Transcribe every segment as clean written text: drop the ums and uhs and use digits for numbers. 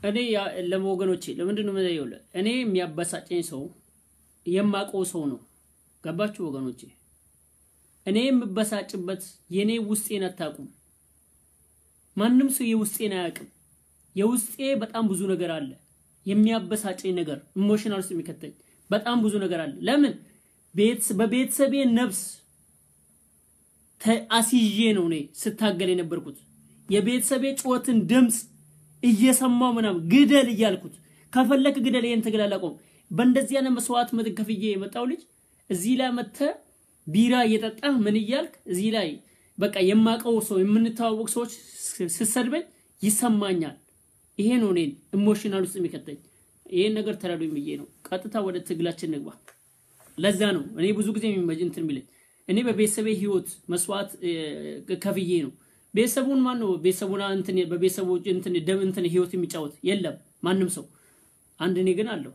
እኔ ለወገኖቼ ለምንድነው መዘየው እኔ የሚያበሳጨኝ ሰው የማቀው ሰው ነው ገባችሁ ወገኖቼ እኔ የምበሳጭበት የኔ ውስጤን አታቁም ማንንም ሰው የውስጤን አያቅም የውስጤ በጣም ብዙ ነገር አለ የሚያበሳጨኝ ነገር ኢሞሽናል ውስጥ የሚከተኝ በጣም ብዙ ነገር አለ ለምን በቤተሰቤ ነፍስ አሲጄ ነው እኔ ስታገል የነበርኩት የቤተሰቤ ጮትን ድምጽ እየሰማው ምናም ግደል ይያልኩት ከፈለክ ግደል ይሄን ተገላላቆም በእንደዚህ ያለ መስዋዕት መድከፍዬ የመጣው ልጅ እዚህ ላይ መተ ቢራ እየጠጣ ምን ይያልክ እዚህ ላይ በቃ የማቀው ሰው የምንታወቅ ሰዎች ሲሰድበኝ ይሰማኛል ይሄ ነው እኔ ኢሞሽናል ውስጥ የሚከተኝ ይሄን ነገር ተራዶኝ ብዬ ነው ቀጥታ ወደ ትግላችን ንግባ ለዛ ነው እኔ ብዙ ጊዜ የሚመጅንትን ሚለኝ እኔ በቤተሰቤ ህይወት መስዋዕት ከፍዬ ነው ቤተሰቡን ማን ነው ቤተሰቡና እንትን በቤተሰቡ እንትን ደም እንትን ህይወት የሚጫወት የለም ማንንም ሰው አንድ እኔ ግን አለው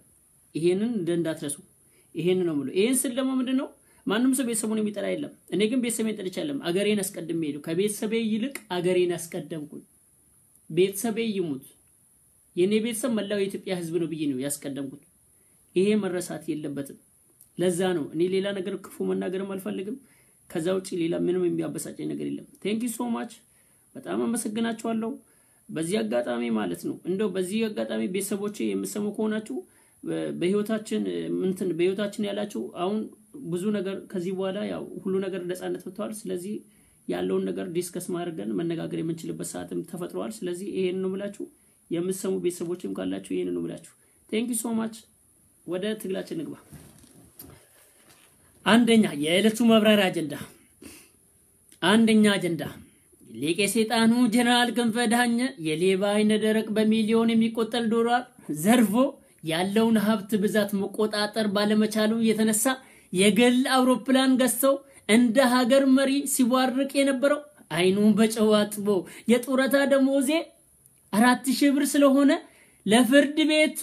ይሄንን እንዳትረሱ ይሄንን ነው ማለት ይሄን ስል ደግሞ ምንድነው ማንንም ሰው ቤተሰቡን የሚጠራ የለም እኔ ግን ቤተሰቤን ጠልቻለሁ አገሬን አስቀድሜ ሄዱ ከቤተሰቤ ይልቅ አገሬን አስቀደምኩኝ ቤተሰቤ ይሙት የኔ ቤተሰብ መላው የኢትዮጵያ ህዝብ ነው ብዬ ነው ያስቀደምኩት ይሄ መረሳት የለበትም ለዛ ነው እኔ ሌላ ነገር ክፉ መናገርም አልፈልግም ከዛው ጪ ሌላ ምንም የሚያበሳጨኝ ነገር የለም ቴንክ ዩ ሶ ማች በጣም አመሰግናችኋለሁ በዚህ አጋጣሚ ማለት ነው እንደው በዚህ አጋጣሚ ቤተሰቦቼ የምሰሙ ከሆናችሁ በህይወታችን ያላችሁ አሁን ብዙ ነገር ከዚህ በኋላ ያው ሁሉ ነገር ነፃነት ወጥቷል ስለዚህ ያለውን ነገር ዲስከስ ማድረግን መነጋገር የምንችልበት ሰዓትም ተፈጥሯል ስለዚህ ይሄን ነው ብላችሁ የምሰሙ ቤተሰቦችም ካላችሁ ይሄን ነው ብላችሁ ቴንክ ዩ ሶ ማች ወደ ትግላችን ንግባ አንደኛ የዕለቱ መብራሪያ አጀንዳ አንደኛ አጀንዳ ሊቀ ሰይጣኑ ጀነራል ክንፈ ዳኘ የሌባ አይነ ደረቅ በሚሊዮን የሚቆጠር ዶላር ዘርፎ ያለውን ሀብት ብዛት መቆጣጠር ባለመቻሉ የተነሳ የግል አውሮፕላን ገዝተው እንደ ሀገር መሪ ሲዋርቅ የነበረው አይኑን በጨው አጥቦ የጡረታ ደሞዜ 4000 ብር ስለሆነ ለፍርድ ቤቱ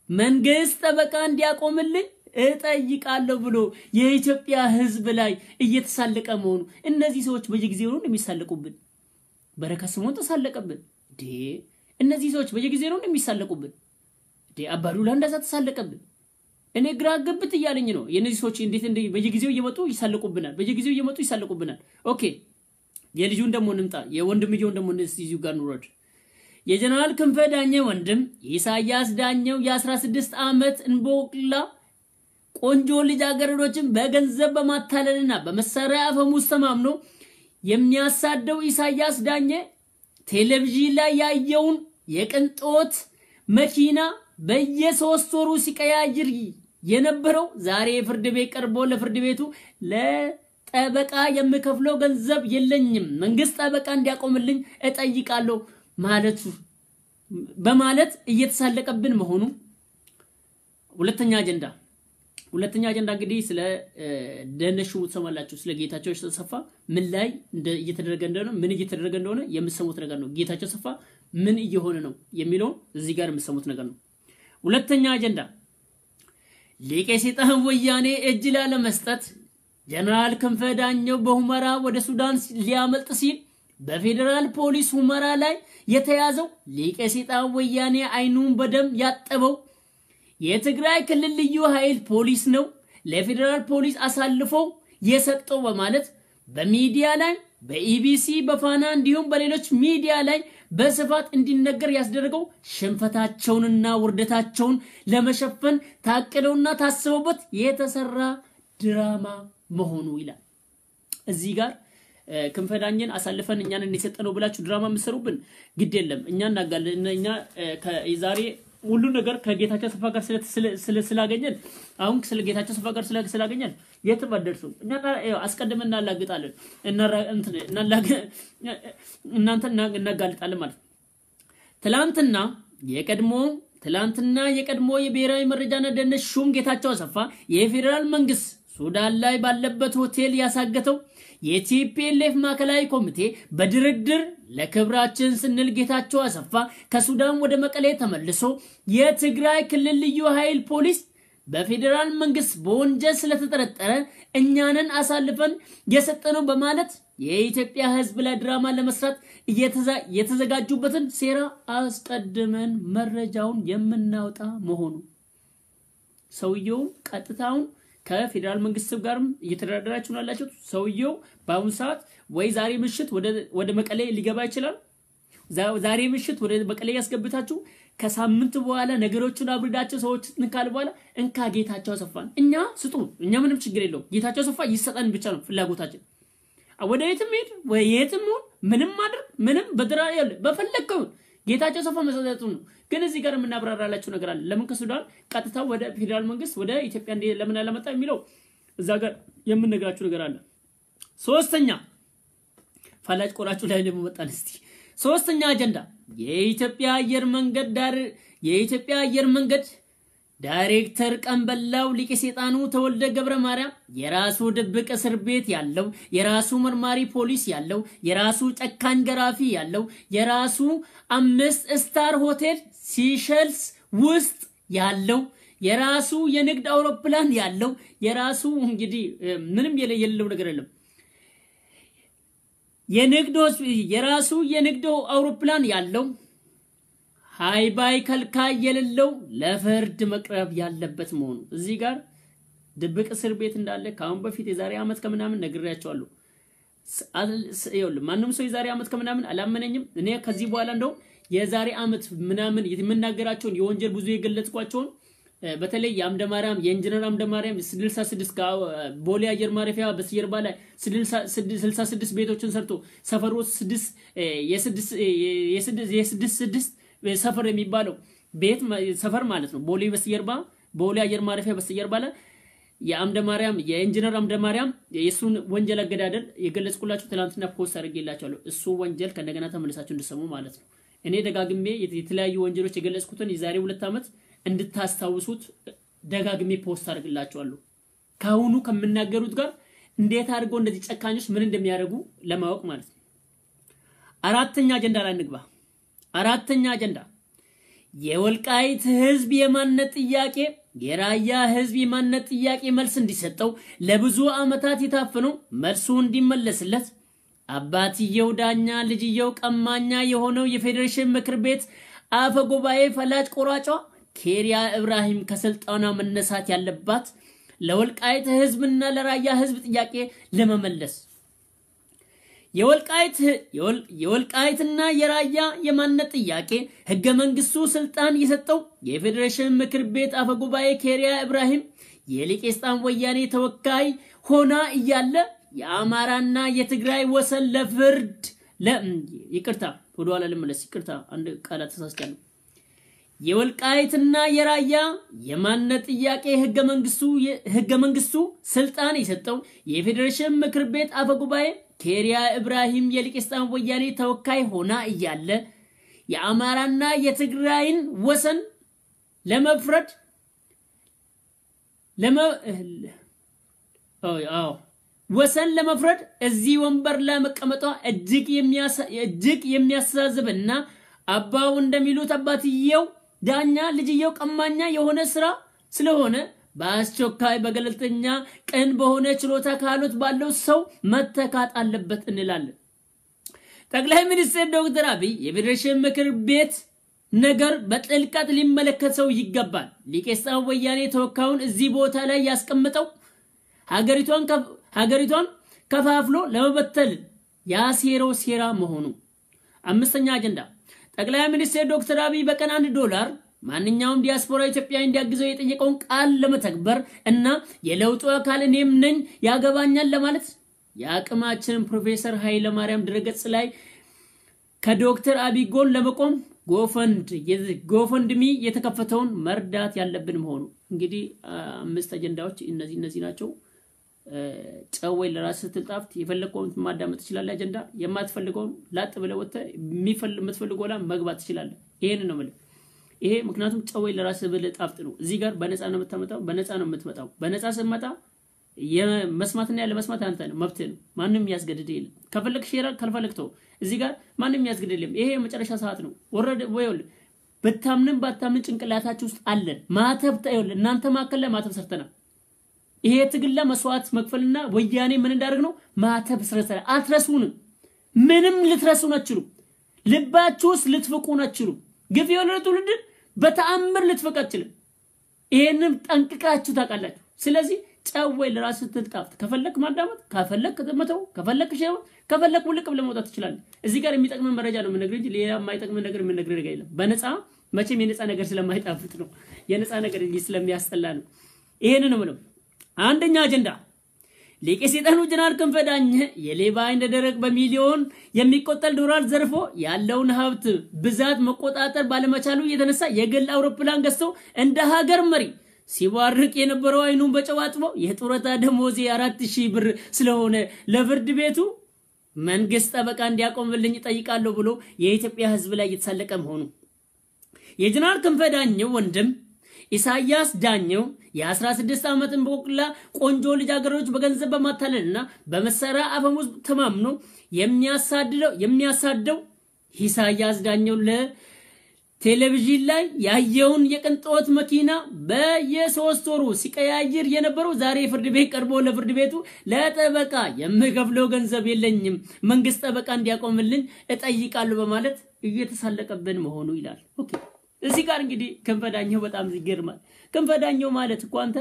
መንግስት ጠበቃ እንዲያቆምልኝ እጠይቃለሁ ብሎ የኢትዮጵያ ህዝብ ላይ እየተሳለቀ መሆኑ እነዚህ ሰዎች በየጊዜው ነው የሚሳለቁብን በረከት ስሞን ተሳለቀብን እነዚህ ሰዎች በየጊዜው ነው የሚሳለቁብን አባዱላ እንደዛ ተሳለቀብን እኔ ግራ ገብት ይያለኝ ነው የነዚህ ሰዎች እንዴት በየጊዜው እየመጡ ይሳለቁብናል ኦኬ የልጁን ደሞ እንምጣ የወንድምየውን ደሞ እዚህ ጋር ኑሮድ የጀነራል ክንፈ ዳኘ ወንድም ኢሳያስ ዳኘው የ16 አመት እንቦቅላ ቆንጆ ልጅ አገረዶችን በገንዘብ በማታለልና በመሳሪያ አፈሙዝ ተማምኖ የሚያሳደው ኢሳያስ ዳኘ ቴሌቪዥን ላይ ያየውን የቅንጦት መኪና በየ3 ወሩ ሲቀያይር የነበረው ዛሬ ፍርድ ቤት ቀርቦ ለፍርድ ቤቱ ለጠበቃ የምከፍለው ገንዘብ የለኝም መንግስት ጠበቃ እንዲያቆምልኝ እጠይቃለሁ ማለቱ በማለት እየተሳለቀብን መሆኑ ሁለተኛ አጀንዳ እንግዲህ ስለ ደነሹ ተሰማላችሁ ስለ ጌታቸው ተሰፋ ምን ላይ እየተደረገ እንደሆነ የምሰሙት ነገር ነው ጌታቸው ተሰፋ ምን እየሆነ ነው የሚለው እዚህ ጋር የምሰሙት ነገር ነው ሁለተኛ አጀንዳ ሊቀ ሰይጣን ወያኔ እጅ ላለመስጠት ጀነራል ክንፈ ዳኘው በሁመራ ወደ ሱዳን ሊያመልጥ ሲል በፌደራል ፖሊስ ሁመራ ላይ የተያዘው ሊቀ ሰይጣን ወያኔ አይኑን በደም ያጠበው የትግራይ ክልል ልዩ ኃይል ፖሊስ ነው ለፌደራል ፖሊስ አሳልፈው የሰጠው በማለት በሚዲያ ላይ በኢቢሲ በፋና እንዲሁም በሌሎች ሚዲያ ላይ በስፋት እንዲነገር ያስደረገው ሽንፈታቸውንና ውርደታቸውን ለመሸፈን ታቅደውና ታስበውበት የተሰራ ድራማ መሆኑ ይላል እዚህ ጋር ክንፈ ዳኘን አሳልፈን እኛን እንሰጠነው ብላችሁ ድራማ መስሩብን ግድ የለም እኛ እናጋለን እኛ ከዛሬ ሁሉ ነገር ከጌታቸው ተስፋ ጋር ስላገኘን አሁን ስለ ጌታቸው ተስፋ ጋር ስላገኘን የተባደርሱ እኛ አስቀድመን እናላግጣለን እናንተ እናጋልጣለን ማለት ትላንትና የቀድሞ የብሔራዊ መረጃና ደህንነት ሹም ጌታቸው ተስፋ የፌደራል መንግስት ሱዳን ላይ ባለበት ሆቴል ያሳገተው የቲፒኤልኤፍ ማዕከላዊ ኮሚቴ በድርድር ለክብራችን ስንል ጌታቸው አሰፋ ከሱዳን ወደ መቀሌ ተመልሶ የትግራይ ክልል ልዩ ኃይል ፖሊስ በፌደራል መንግስት በወንጀል ስለተጠረጠረ እኛንን አሳልፈን የሰጠነው በማለት የኢትዮጵያ ህዝብ ለድራማ ለመስራት የተዘጋጁበትን ሴራ አስቀድመን መረጃውን የምናወጣ መሆኑ ሰውየው ቀጥታውን ከፌደራል መንግስት ጋርም እየተደራደራችሁ ነው ያላችሁት ሰውየው በአሁን ሰዓት ወይ ዛሬ ምሽት ወደ መቀሌ ሊገባ ይችላል ዛሬ ምሽት ወደ መቀሌ ያስገብታችሁ ከሳምንት በኋላ ነገሮችን አብርዳቸው ሰዎች እንካል በኋላ እንካ ጌታቸው አሰፋን እኛ ስጡ እኛ ምንም ችግር የለው ጌታቸው አሰፋ ይሰጣን ብቻ ነው ፍላጎታችን ወደ የትም ሄድ ወይ የትም ምንም ማድረግ ምንም በድራ ያለ በፈለከው ጌታቸው አሰፋ መሰጠቱ ነው ግን እዚህ ጋር ምናብራራላችሁ ነገር አለ ለምን ከሱዳን ቀጥታ ወደ ፌደራል መንግስት ወደ ኢትዮጵያ እንደ ለምን አላመጣ የሚለው እዛ ጋር የምንነግራችሁ ነገር አለ ሶስተኛ ፈላጭ ቆራጩ ላይ ለመጣን እስቲ ሶስተኛ አጀንዳ የኢትዮጵያ አየር መንገድ ዳይሬክተር ቀንበላው ሊቀ ሰይጣኑ ተወልደ ገብረ ማርያም የራሱ ድብቅ እስር ቤት ያለው የራሱ መርማሪ ፖሊስ ያለው የራሱ ጨካኝ ገራፊ ያለው የራሱ 5 ስታር ሆቴል ሲሸልስ ውስጥ ያለው የራሱ የንግድ አውሮፕላን ያለው የራሱ እንግዲህ ምንም የሌለው ነገር የለም የራሱ የንግድ አውሮፕላን ያለው ሃይባይ ከልካይ የሌለው ለፍርድ መቅረብ ያለበት መሆኑ እዚህ ጋር ድብቅ እስር ቤት እንዳለ ካሁን በፊት የዛሬ አመት ከምናምን ነግሬያቸዋለሁ ማንንም ሰው የዛሬ አመት ከምናምን አላመነኝም እኔ ከዚህ በኋላ እንደው የዛሬ አመት ምናምን የምናገራቸውን የወንጀል ብዙ የገለጽኳቸውን በተለይ የአምደማርያም የኢንጂነር አምደማርያም 66 ቦሌ አየር ማረፊያ በስየርባ ላይ 66 ቤቶችን ሰርቶ ሰፈሩ 6 የ6 ሰፈር የሚባለው ቤት ሰፈር ማለት ነው ቦሌ በስየርባ ቦሌ አየር ማረፊያ በስየርባ ላይ የአምደማርያም የኢንጂነር አምደማርያም የሱን ወንጀል አገዳደል የገለጽኩላችሁ ትላንትና ፖስት አድርጌላችኋለሁ እሱ ወንጀል ከነገና ተመልሳችሁ እንድሰሙ ማለት ነው እኔ ደጋግሜ የተለያዩ ወንጀሎች የገለጽኩትን የዛሬ 2 አመት እንድታስታውሱት ደጋግሜ ፖስት አድርግላችኋለሁ ካሁኑ ከመናገሩት ጋር እንዴት አድርገው እንደዚህ ጨካኞች ምን እንደሚያደርጉ ለማወቅ ማለት ነው አራተኛ አጀንዳ ላይ እንግባ አራተኛ አጀንዳ የወልቃይት ህዝብ የማንነት ጥያቄ የራያ ህዝብ የማንነት ጥያቄ መልስ እንዲሰጠው ለብዙ አመታት የታፈነው መልሱ እንዲመለስለት አባትየው ዳኛ ልጅየው ቀማኛ የሆነው የፌደሬሽን ምክር ቤት አፈ ጉባኤ ፈላጭ ቆራጯ ኬሪያ ኢብራሂም ከስልጣኗ መነሳት ያለባት ለወልቃይት ህዝብና ለራያ ህዝብ ጥያቄ ለመመለስ የወልቃይትና የራያ የማንነት ጥያቄ ህገ መንግስቱ ስልጣን የሰጠው የፌደሬሽን ምክር ቤት አፈ ጉባኤ ኬሪያ ኢብራሂም የሊቄስጣን ወያኔ ተወካይ ሆና እያለ የአማራና የትግራይ ወሰን ለፍርድ ይቅርታ ወደኋላ ልመለስ ይቅርታ አንድ ቃል ተሳስቻለሁ የወልቃይትና የራያ የማንነት ጥያቄ ህገ መንግስቱ ስልጣን የሰጠው የፌደሬሽን ምክር ቤት አፈ ጉባኤ ኬሪያ ኢብራሂም የሊቄስጣን ወያኔ ተወካይ ሆና እያለ የአማራና የትግራይን ወሰን ለመፍረድ ወሰን ለመፍረድ እዚህ ወንበር ላይ መቀመጧ እጅግ የሚያሳዝብና አባው እንደሚሉት አባትየው ዳኛ ልጅየው ቀማኛ የሆነ ስራ ስለሆነ በአስቸኳይ በገለልተኛ ቀን በሆነ ችሎታ ካሉት ባለው ሰው መተካት አለበት እንላለን ጠቅላይ ሚኒስትር ዶክተር አብይ የፌደሬሽን ምክር ቤት ነገር በጥልቀት ሊመለከተው ይገባል ሊቄስጣን ወያኔ ተወካዩን እዚህ ቦታ ላይ ያስቀምጠው ሀገሪቷን ከፋፍሎ ለመበተል ያሴረው ሴራ መሆኑ አምስተኛ አጀንዳ ጠቅላይ ሚኒስትር ዶክተር አብይ በቀን $1 ማንኛውም ዲያስፖራ ኢትዮጵያዊ እንዲያግዘው የጠየቀውን ቃል ለመተግበር እና የለውጡ አካል እኔም ነኝ ያገባኛል ለማለት ያቅማችንን ፕሮፌሰር ኃይለ ማርያም ድረገጽ ላይ ከዶክተር አብይ ጎን ለመቆም ጎፈንድሚ የተከፈተውን መርዳት ያለብን መሆኑ እንግዲህ 5 አጀንዳዎች እነዚህ ናቸው ጨወይ ለራስ ትልጣፍት የፈለከውን ማዳመጥ ይችላል አጀንዳ የማትፈልገውን ላጥ ብለ ወጣ የምትፈልገው ላይ መግባት ይችላል ይሄን ነው ማለት ይሄ ምክንያቱም ጨወይ ለራስ ብለ ጣፍጥ ነው እዚህ ጋር በነፃ ነው የምትመጣው በነፃ ስመጣ የመስማትና ያለ መስማት አንተ ነው መብት ነው ማንንም ያስገድድ የለም ከፈለክ ሼር ካልፈለክተው እዚህ ጋር ማንንም ያስገድድ የለም ይሄ መጨረሻ ሰዓት ነው ወረደ ወይል በታምንም ባታምን ጭንቅላታችሁ ውስጥ አለን ማተብ ታየው እናንተ ማከለ ማተብ ሰርተናል ይሄ ትግል ለመስዋዕት መክፈልና ወያኔ ምን እንዳደረግ ነው ማተብ ስረሰራ አትረሱንም ምንም ልትረሱን አትችሉ ልባችሁስ ልትፈቁን አትችሉ ግፍ የወለደ ትውልድ በተአምር ልትፈቅ አትችሉ ይሄንን ጠንቅቃችሁ ታውቃላችሁ ስለዚህ ጫወይ ለራስ ትልጣፍት ከፈለክ ማዳመጥ ከፈለክ ከተመተው ከፈለክ ሸው ከፈለክ ውልቅ ብለ መውጣት ይችላል እዚህ ጋር የሚጠቅም መረጃ ነው ምን ነገር እንጂ ሌላ የማይጠቅም ነገር ምን ነገር የለም በነፃ መቼም የነፃ ነገር ስለማይጣፍጥ ነው የነፃ ነገር ስለሚያስጠላ ነው ይሄንን ነው አንደኛ አጀንዳ ሊቀ ሰይጣኑ ጀነራል ክንፈ ዳኘ የሌባ አይነ ደረቅ በሚሊዮን የሚቆጠር ዶላር ዘርፎ ያለውን ሀብት ብዛት መቆጣጠር ባለመቻሉ የተነሳ የግል አውሮፕላን ገዝቶ እንደ ሀገር መሪ ሲዋርቅ የነበረው አይኑን በጨዋጥቦ የጡረታ ደሞዜ 4000 ብር ስለሆነ ለፍርድ ቤቱ መንግስት ጠበቃ እንዲያቆምልኝ ጠይቃለሁ ብሎ የኢትዮጵያ ህዝብ ላይ የተሳለቀ መሆኑ የጀነራል ክንፈ ዳኘው ወንድም ኢሳያስ ዳኘው የ16 ዓመት እንቦቅላ ቆንጆ ልጃገረዶች በገንዘብ በማታለልና በመሰራ አፈሙዝ ተማምኖ የሚያሳደው ኢሳያስ ዳኘው ለቴሌቪዥን ላይ ያየውን የቅንጦት መኪና በየ3 ወሩ ሲቀያይር የነበረው ዛሬ ፍርድ ቤት ቀርቦ ለፍርድ ቤቱ ለጠበቃ የምከፍለው ገንዘብ የለኝም መንግስት ጠበቃ እንዲያቆምልኝ እጠይቃለሁ በማለት እየተሳለቀብን መሆኑ ይላል ኦኬ እዚህ ጋር እንግዲህ ክንፈ ዳኘው በጣም ይገርማል ክንፈ ዳኘው ማለት እኮ አንተ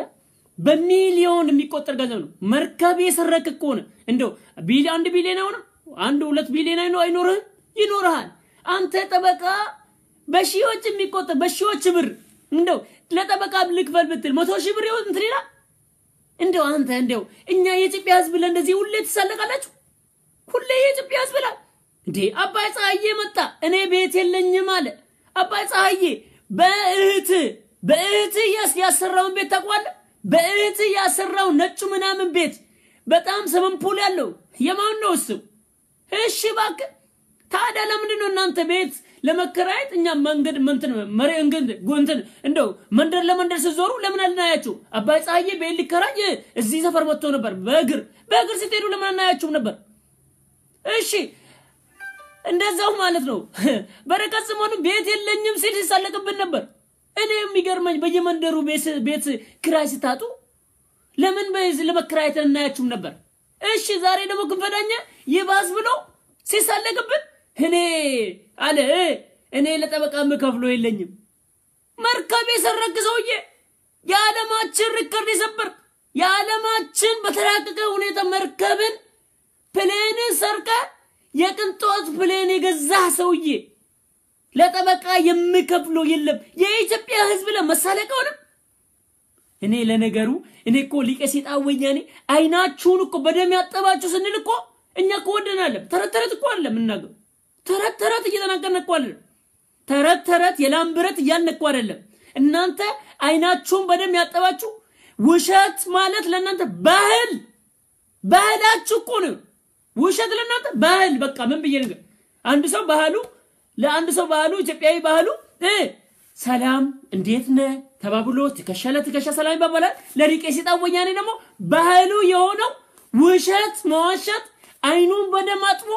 በሚሊዮን የሚቆጠር ገንዘብ ነው መርከብ የሰረክ እኮ ነው እንደው 1 ቢሊዮን ነው 2 ቢሊዮን ነው አይኖርህ ይኖርሃል አንተ ጠበቃ በሺዎች የሚቆጠር በሺዎች ብር እንደው ለጠበቃ ልክፈል ብትል 100,000 ብር ይወጥ እንትሪና እንደው አንተ እንደው እኛ የኢትዮጵያ ህዝብ ለእንደዚህ ሁሌ ተሳለቃላችሁ ሁሌ የኢትዮጵያ ህዝብ ላይ እንዴ አባይ ፀሐዬ መጣ እኔ ቤት የለኝም አለ አባይ ፀሐዬ በእህት ያሰራውን ቤት ታቋል በእህት ያሰራው ነጭ ምናምን ቤት በጣም ሰመንፖል ያለው የማን ነው እሱ እሺ ባክ ታዲያ ለምንድን ነው እናንተ ቤት ለመከራየት እኛ መንገድ መንተን መሬንገን ጎንተን እንደው መንደር ለመንደር ሲዞሩ ለምን አልናያችሁ አባይ ፀሐዬ ቤት ሊከራይ እዚህ ሰፈር ወጥቶ ነበር በእግር ሲሄዱ ለምን አልናያችሁ ነበር እሺ እንደዛው ማለት ነው በረከት ስሞኑ ቤት የለኝም ሲል ሲሳለቅብን ነበር እኔ የሚገርመኝ በየመንደሩ ቤት ክራይ ሲታጡ ለምን በዚህ ለመከራየት እናያችሁም ነበር እሺ ዛሬ ደግሞ ክንፈ ዳኘ ይባስ ብሎ ሲሳለቅብን እኔ ለጠበቃ መከፍሎ የለኝም መርከብ የሰረክ ሰውዬ የዓለማችን ሪከርድ የሰበር የዓለማችን በተራቀቀ ሁኔታ መርከብን ፕሌን ሰርቀ የቅንጦት ፕሌን የገዛ ሰውዬ ለጠበቃ የምከፍሎ የለም የኢትዮጵያ ህዝብ ለመሳለቀው ነው እኔ ለነገሩ እኔ እኮ ሊቀ ሰይጣን ወያኔ አይናችሁን እኮ በደም ያጠባችሁ ስንል እኮ እኛ እኮ ወደናል ተረተረት እኮ አለ ምናገር ተረተረት እየተናገርን እኮ አለ ተረተረት የላምብረት ያንነቁ አይደለም እናንተ አይናችሁን በደም ያጠባችሁ ውሸት ማለት ለእናንተ ባህላችሁ እኮ ነው ውሸት ለእናንተ ባህል በቃ ምን ብዬ ነገር አንድ ሰው ባህሉ ኢትዮጵያዊ ባህሉ ሰላም እንዴት ነህ ተባብሎ ትከሻ ሰላም ይባባላል ለሊቀ ሰይጣን ወያኔ ደግሞ ባህሉ የሆነው ውሸት መዋሸት አይኑን በደም አጥቦ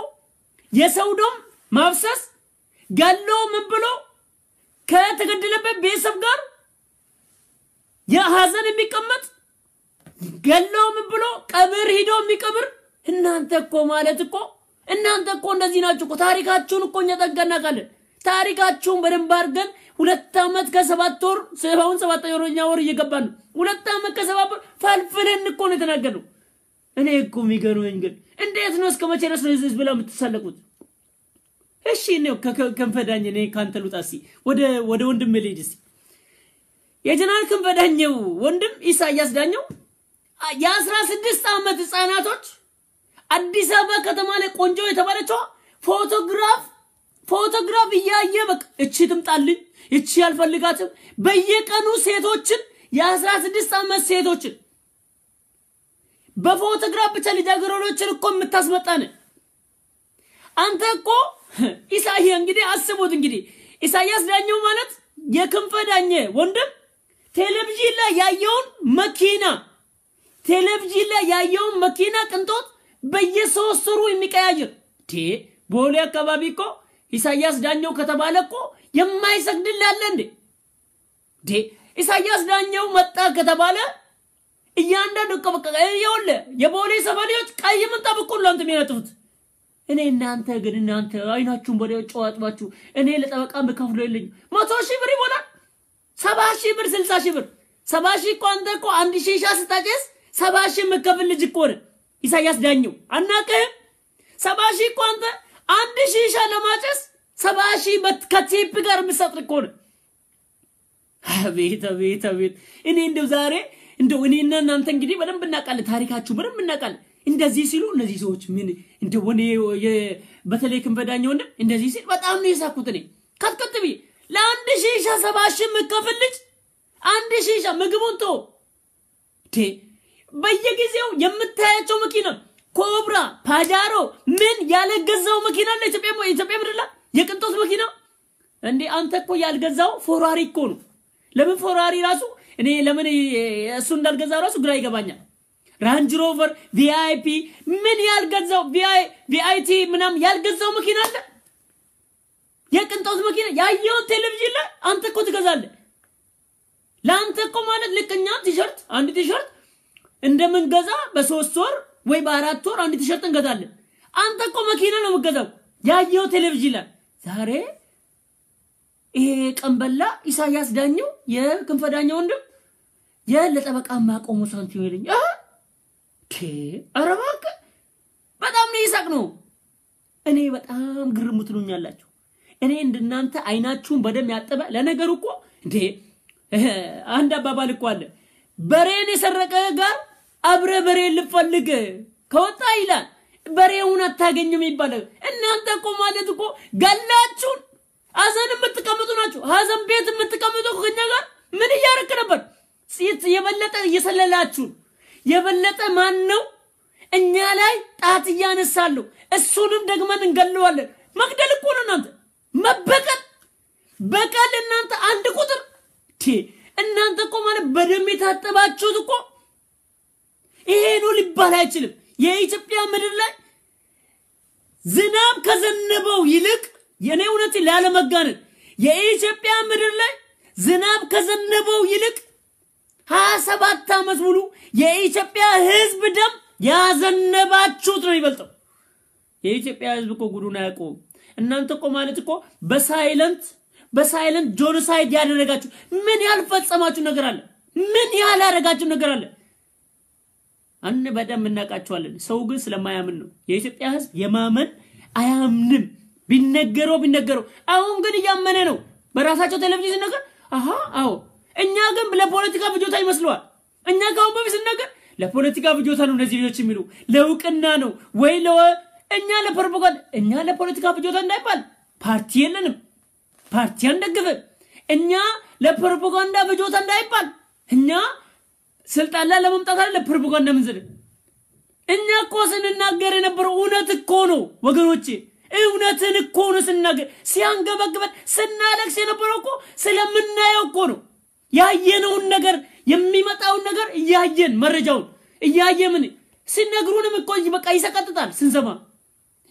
የሰው ደም ማፍሰስ ገሎ ምን ብሎ ከተገደለበት ቤተሰብ ጋር የሐዘን የሚቀመጥ ገሎ ምን ብሎ ቀብር ሄዶ የሚቀብር እናንተ እኮ ማለት እኮ እናንተ እኮ እንደዚህ ናችሁ እኮ ታሪካችሁን እኮ እኛጠገና ካለ ታሪካችሁን በደንብ አድርገን 2 አመት ከ7 ወር 7 ወር እየገባን 2 አመት ከ7 ወር ፈልፍለን እኮ ነው የተናገረው እኔ እኮ የሚገርመኝ ግን እንዴት ነው እስከ መቼ ድረስ ነው ህዝብ ብለው የምትሳለቁት እሺ ነው ክንፈ ዳኘ ነኝ ካንተ ሉጣሲ ወደ ወንድም ልጅስ የጀነራል ክንፈ ዳኘው ወንድም ኢሳያስ ዳኘው የ16 አመት ህፃናቶች አዲስ አበባ ከተማ ላይ ቆንጆ የተባለችው ፎቶግራፍ እያየ በቃ እቺ ትምጣልኝ እቺ ያልፈልጋትም በየቀኑ ሴቶችን የ16 አመት ሴቶችን በፎቶግራፍ ብቻ ልጃገረዶችን እኮ የምታስመጣነ አንተ እኮ ኢሳያስ እንግዲህ አስቡት እንግዲህ ኢሳያስ ዳኘው ማለት የክንፈ ዳኘ ወንድም ቴሌቪዥን ላይ ያየውን መኪና ቅንጦት በየ3 ወሩ የሚቀያየር ቦሌ አካባቢ እኮ ኢሳያስ ዳኘው ከተባለ እኮ የማይሰግድል ያለ እንዴ ኢሳያስ ዳኘው መጣ ከተባለ እያንዳንዱ በቃ ይወለ የቦሌ ሰፈሪዎች ቀይ ምንጣፍ እኮ ነው አንተ የሚያነጥፉት እኔ እናንተ ግን እናንተ አይናችሁን ወደ ጨዋጥባችሁ እኔ ለጠበቃ በከፍሎ የለኝ 100,000 ብር ይሞላል 70,000 ብር 60,000 ብር 70,000 እኮ አንተ እኮ 1,000 ሺህ ስታጨስ 70,000 መከፍል ልጅ እኮ ነው ኢሳያስ ዳኘው አናቀህ 70,000 እኮ አንተ 1,000 ሺህ ለማጨስ 70,000 ከቲፕ ጋር መስጠት እኮ ነው አቤት አቤት አቤት እኔ እንደው ዛሬ እንደው እኔና እናንተ እንግዲህ በደንብ እናቃለን ታሪካችሁ በደንብ እናቃለን እንደዚህ ሲሉ እነዚህ ሰዎች ምን እንደው ወኔ በተለይ ክንፈዳኛው እንደዚህ ሲል በጣም ነው የሳኩት እኔ ከትከትቢ ለ1,000 70,000 መከፈል ልጅ 1,000 ምግቡን ቶ ቴ በየጊዜው የምታያቸው መኪና ኮብራ ፓጃሮ ምን ያለገዛው መኪና ለኢትዮጵያ ምድር የቅንጦት መኪና እንዴ አንተ እኮ ያልገዛው ፎራሪ እኮ ነው ለምን ፎራሪ ራሱ እኔ ለምን እሱ እንዳልገዛው ራሱ ግራ ይገባኛል ራንጅ ሮቨር ቪአይፒ ምን ያልገዛው ቪአይቲ ምናም ያልገዛው መኪና አለ የቅንጦት መኪና ያየው ቴሌቪዥን ላይ አንተ እኮ ትገዛለህ ላንተ እኮ ማለት ለከኛ ቲሸርት አንድ ቲሸርት እንደምን ገዛ በ3 ወር ወይ በ4 ወር አንድ ቲሸርት እንገዛለን አንተ እኮ መኪና ነው የምትገዛው ያየው ቴሌቪዥን ላይ ዛሬ ቀንበላ ኢሳያስ ዳኘው የክንፈዳኛው ለጠበቃ ማቆሙ ሳንቲም ይልኝ አረባክ በጣም ነው ይሳቅ ነው እኔ በጣም ግርሙት ነውኛላችሁ እኔ እንደናንተ አይናችሁን በደም ያጠበ ለነገሩ እኮ እንዴ አንድ አባባል እኮ አለ በሬን የሰረቀ ጋር አብረ በሬ ልፈልግ ከወጣ ይላል በሬውን አታገኙም ይባላል እናንተ እኮ ማለት እኮ ገላችሁን አዘን የምትቀመጡ ናችሁ ሀዘን ቤት የምትቀመጡ ከኛ ጋር ምን ያርክ ነበር ሲት የበለጠ እየሰለላችሁ የበለጠ ማን ነው እኛ ላይ ጣት ያነሳሉ እሱንም ደግመን እንገለዋለን መግደል እኮ ነው እናንተ በቀል እናንተ አንድ ቁጥር እናንተ እኮ ማለት በደም የታጠባችሁት እኮ ይሄ ነው ሊባል አይችልም የኢትዮጵያ ምድር ላይ ዝናብ ከዘነበው ይልቅ የኔ እውነት ላለመጋነን የኢትዮጵያ ምድር ላይ ዝናብ ከዘነበው ይልቅ 27 ዓመት ሙሉ የኢትዮጵያ ህዝብ ደም ያዘነባችሁት ነው ይበልጣው የኢትዮጵያ ህዝብ እኮ ጉዱን አያውቁም እናንተ እኮ ማለት እኮ በሳይለንት ጆኖሳይድ ያደረጋችሁ ምን ያልፈጸማችሁ ነገር አለ ምን ያላረጋችሁ ነገር አለ አንነ በደም እናቃችኋለን ሰው ግን ስለማያምን ነው የኢትዮጵያ ህዝብ የማመን አያምንም ቢነገረው አሁን ግን ያመነ ነው በራሳቸው ቴሌቪዥን ነገር አዎ እኛ ግን ለፖለቲካ ፍጆታ ይመስላል እኛ ጋር በብስ ነገር ለፖለቲካ ፍጆታ ነው እነዚህ ልጆች የሚሉ ለውቅና ነው ወይ እኛ ለፕሮፓጋንዳ እኛ ለፖለቲካ ፍጆታ እንዳይባል ፓርቲ የለንም ፓርቲ አንደግፈ እኛ ለፕሮፓጋንዳ ፍጆታ እንዳይባል እኛ ስልጣን ላይ ለመምጣት አይደለ ለፕሮፓጋንዳ ምንዝል እኛ እኮ ስንናገር የነበረው እውነት እኮ ነው ወገኖቼ እውነትን እኮ ነው ስናገር ሲያንገበግበን ስናለቅስ የነበረው እኮ ስለምናየው እኮ ነው ያየነውን ነገር የሚመጣውን ነገር ያየን መረጃውን ያየምን ሲነግሩንም እኮ በቃ ይሰቀጥጣል ስንሰማ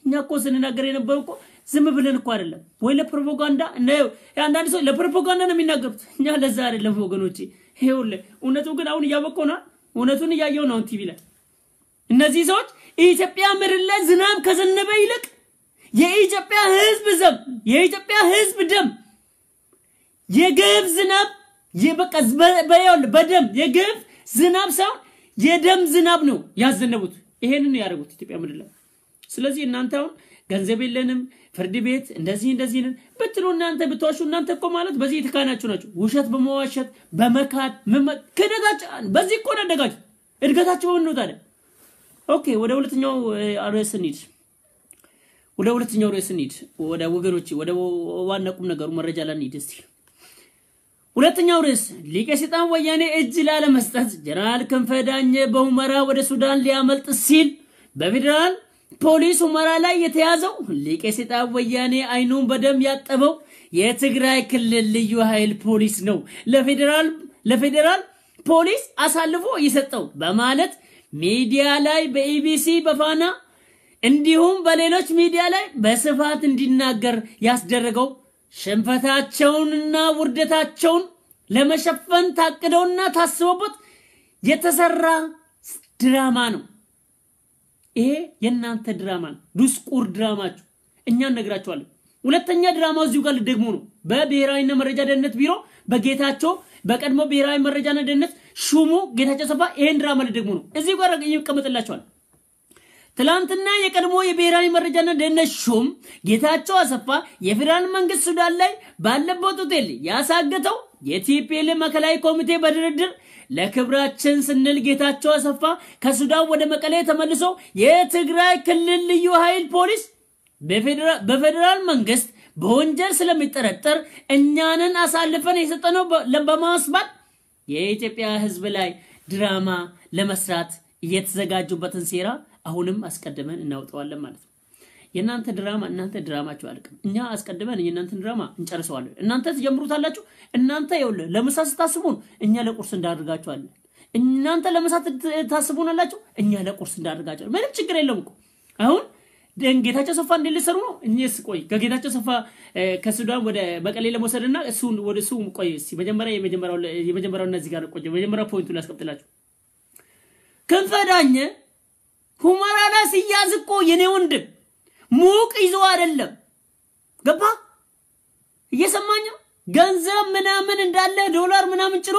እኛ እኮ ስንናገር የነበረው እኮ ዝም ብለን እኮ አይደለም ወይ ለፕሮፓጋንዳ ነው አንዳንድ ሰው ለፕሮፓጋንዳ ነው የሚናገሩት እኛ ለዛ አይደለም ወገኖቼ ይሄውለ እውነቱ ግን አሁን ያበቀውና እውነቱን ያየው ነው ቲቪ ላይ እነዚህ ሰዎች ኢትዮጵያ ምድር ላይ ዝናብ ከዘነበ ይልቅ የኢትዮጵያ ህዝብ ደም የግፍ ዝናብ የበቀዝ በደም የግፍ ዝናብ ሳይሆን የደም ዝናብ ነው ያዘነቡት ይሄንን ያደረጉት ኢትዮጵያ ምድር ላይ ስለዚህ እናንተ አሁን ገንዘብ የለንም ፍርድ ቤት እንደዚህ ነን በትሉ እናንተ ብትዋሹ እናንተ እኮ ማለት በዚህ የተካናችሁ ናችሁ ውሸት በመዋሸት በመካድ ከደጋች በዚህ እኮ ደጋች እድገታችሁ ነው ታዲያ ኦኬ ወደ ሁለተኛው ርዕስ እንሂድ ወደ ወገሮች ወደ ዋና ቁም ነገሩ መረጃ ላይ እንሂድ እስቲ ሁለተኛው ርዕስ ሊቀ ሰይጣን ወያኔ እጅ ላለመስጠት ጀነራል ክንፈዳኘ በሁመራ ወደ ሱዳን ሊያመልጥ ሲል በፌደራል ፖሊስ ሁመራ ላይ የተያዘው ሊቀ ሰይጣን ወያኔ አይኑን በደም ያጠበው የትግራይ ክልል ልዩ ኃይል ፖሊስ ነው ለፌደራል ፖሊስ አሳልፎ ይሰጠው በማለት ሚዲያ ላይ በኢቢሲ በፋና እንዲሁም በሌሎች ሚዲያ ላይ በስፋት እንዲናገር ያስደረገው ሽንፈታቸውንና ውርደታቸውን ለመሸፈን ታቅደውና ታስቦበት የተሰራ ድራማ ነው ይሄ የናንተ ድራማ ነው ዱስቁር ድራማችሁ እኛ ነግራችኋለን ሁለተኛ ድራማው እዚሁ ጋር ደግሞ ነው በብሔራዊና መረጃ ደህንነት ቢሮ በጌታቸው በቀድሞ ብሔራዊ መረጃና ደህንነት ሹሙ ጌታቸው ሰፋ ይሄን ድራማ ደግሞ ነው እዚሁ ጋር ይቀመጥላችኋል ትላንትና የቀድሞ የብሔራዊ መረጃና ደህንነት ሹም ጌታቸው አሰፋ የፌደራል መንግስት ሱዳን ላይ ባለበት ሆቴል ያሳገተው የቲፒኤልኤፍ ማዕከላዊ ኮሚቴ በድርድር ለክብራችን ስንል ጌታቸው አሰፋ ከሱዳን ወደ መቀሌ ተመልሶ የትግራይ ክልል ልዩ ኃይል ፖሊስ በፌደራል መንግስት በወንጀል ስለሚጠረጠር እኛንን አሳልፈን የሰጠነው ለማስባት የኢትዮጵያ ህዝብ ላይ ድራማ ለመስራት እየተዘጋጁበትን ሴራ አሁንም አስቀድመን እናውጣዋለን ማለት ነው የናንተ ድራማችሁ አልቀም እኛ አስቀድመን የናንተ ድራማ እንጨርሰዋለን እናንተ ተጀምሩታላችሁ እናንተ ይወለ ለምሳስ ታስቡን እኛ ለቁርስ እንዳደርጋችኋለን እናንተ ለምሳስ ታስቡናላችሁ እኛ ለቁርስ እንዳደርጋችኋለን ምንም ችግር የለውም እኮ አሁን ጌታቸው ሰፋ እንደልሰሩ ነው እኛስ ቆይ ከጌታቸው ሰፋ ከሱዳን ወደ መቀሌ ለመውሰድና እሱን ወደ እሱ ቆይ መጀመሪያ የመጀመሪያው እነዚህ ጋር ቆይ መጀመሪያ ፖይንቱን ላስቀምጥላችሁ ክንፈዳኘ ሁመራና ሲያዝ እኮ የኔ ወንድም ሙቅ ይዞ አይደለም ገባ እየሰማኝ ገንዘብ ምናምን እንዳለ ዶላር ምናምን ጭሮ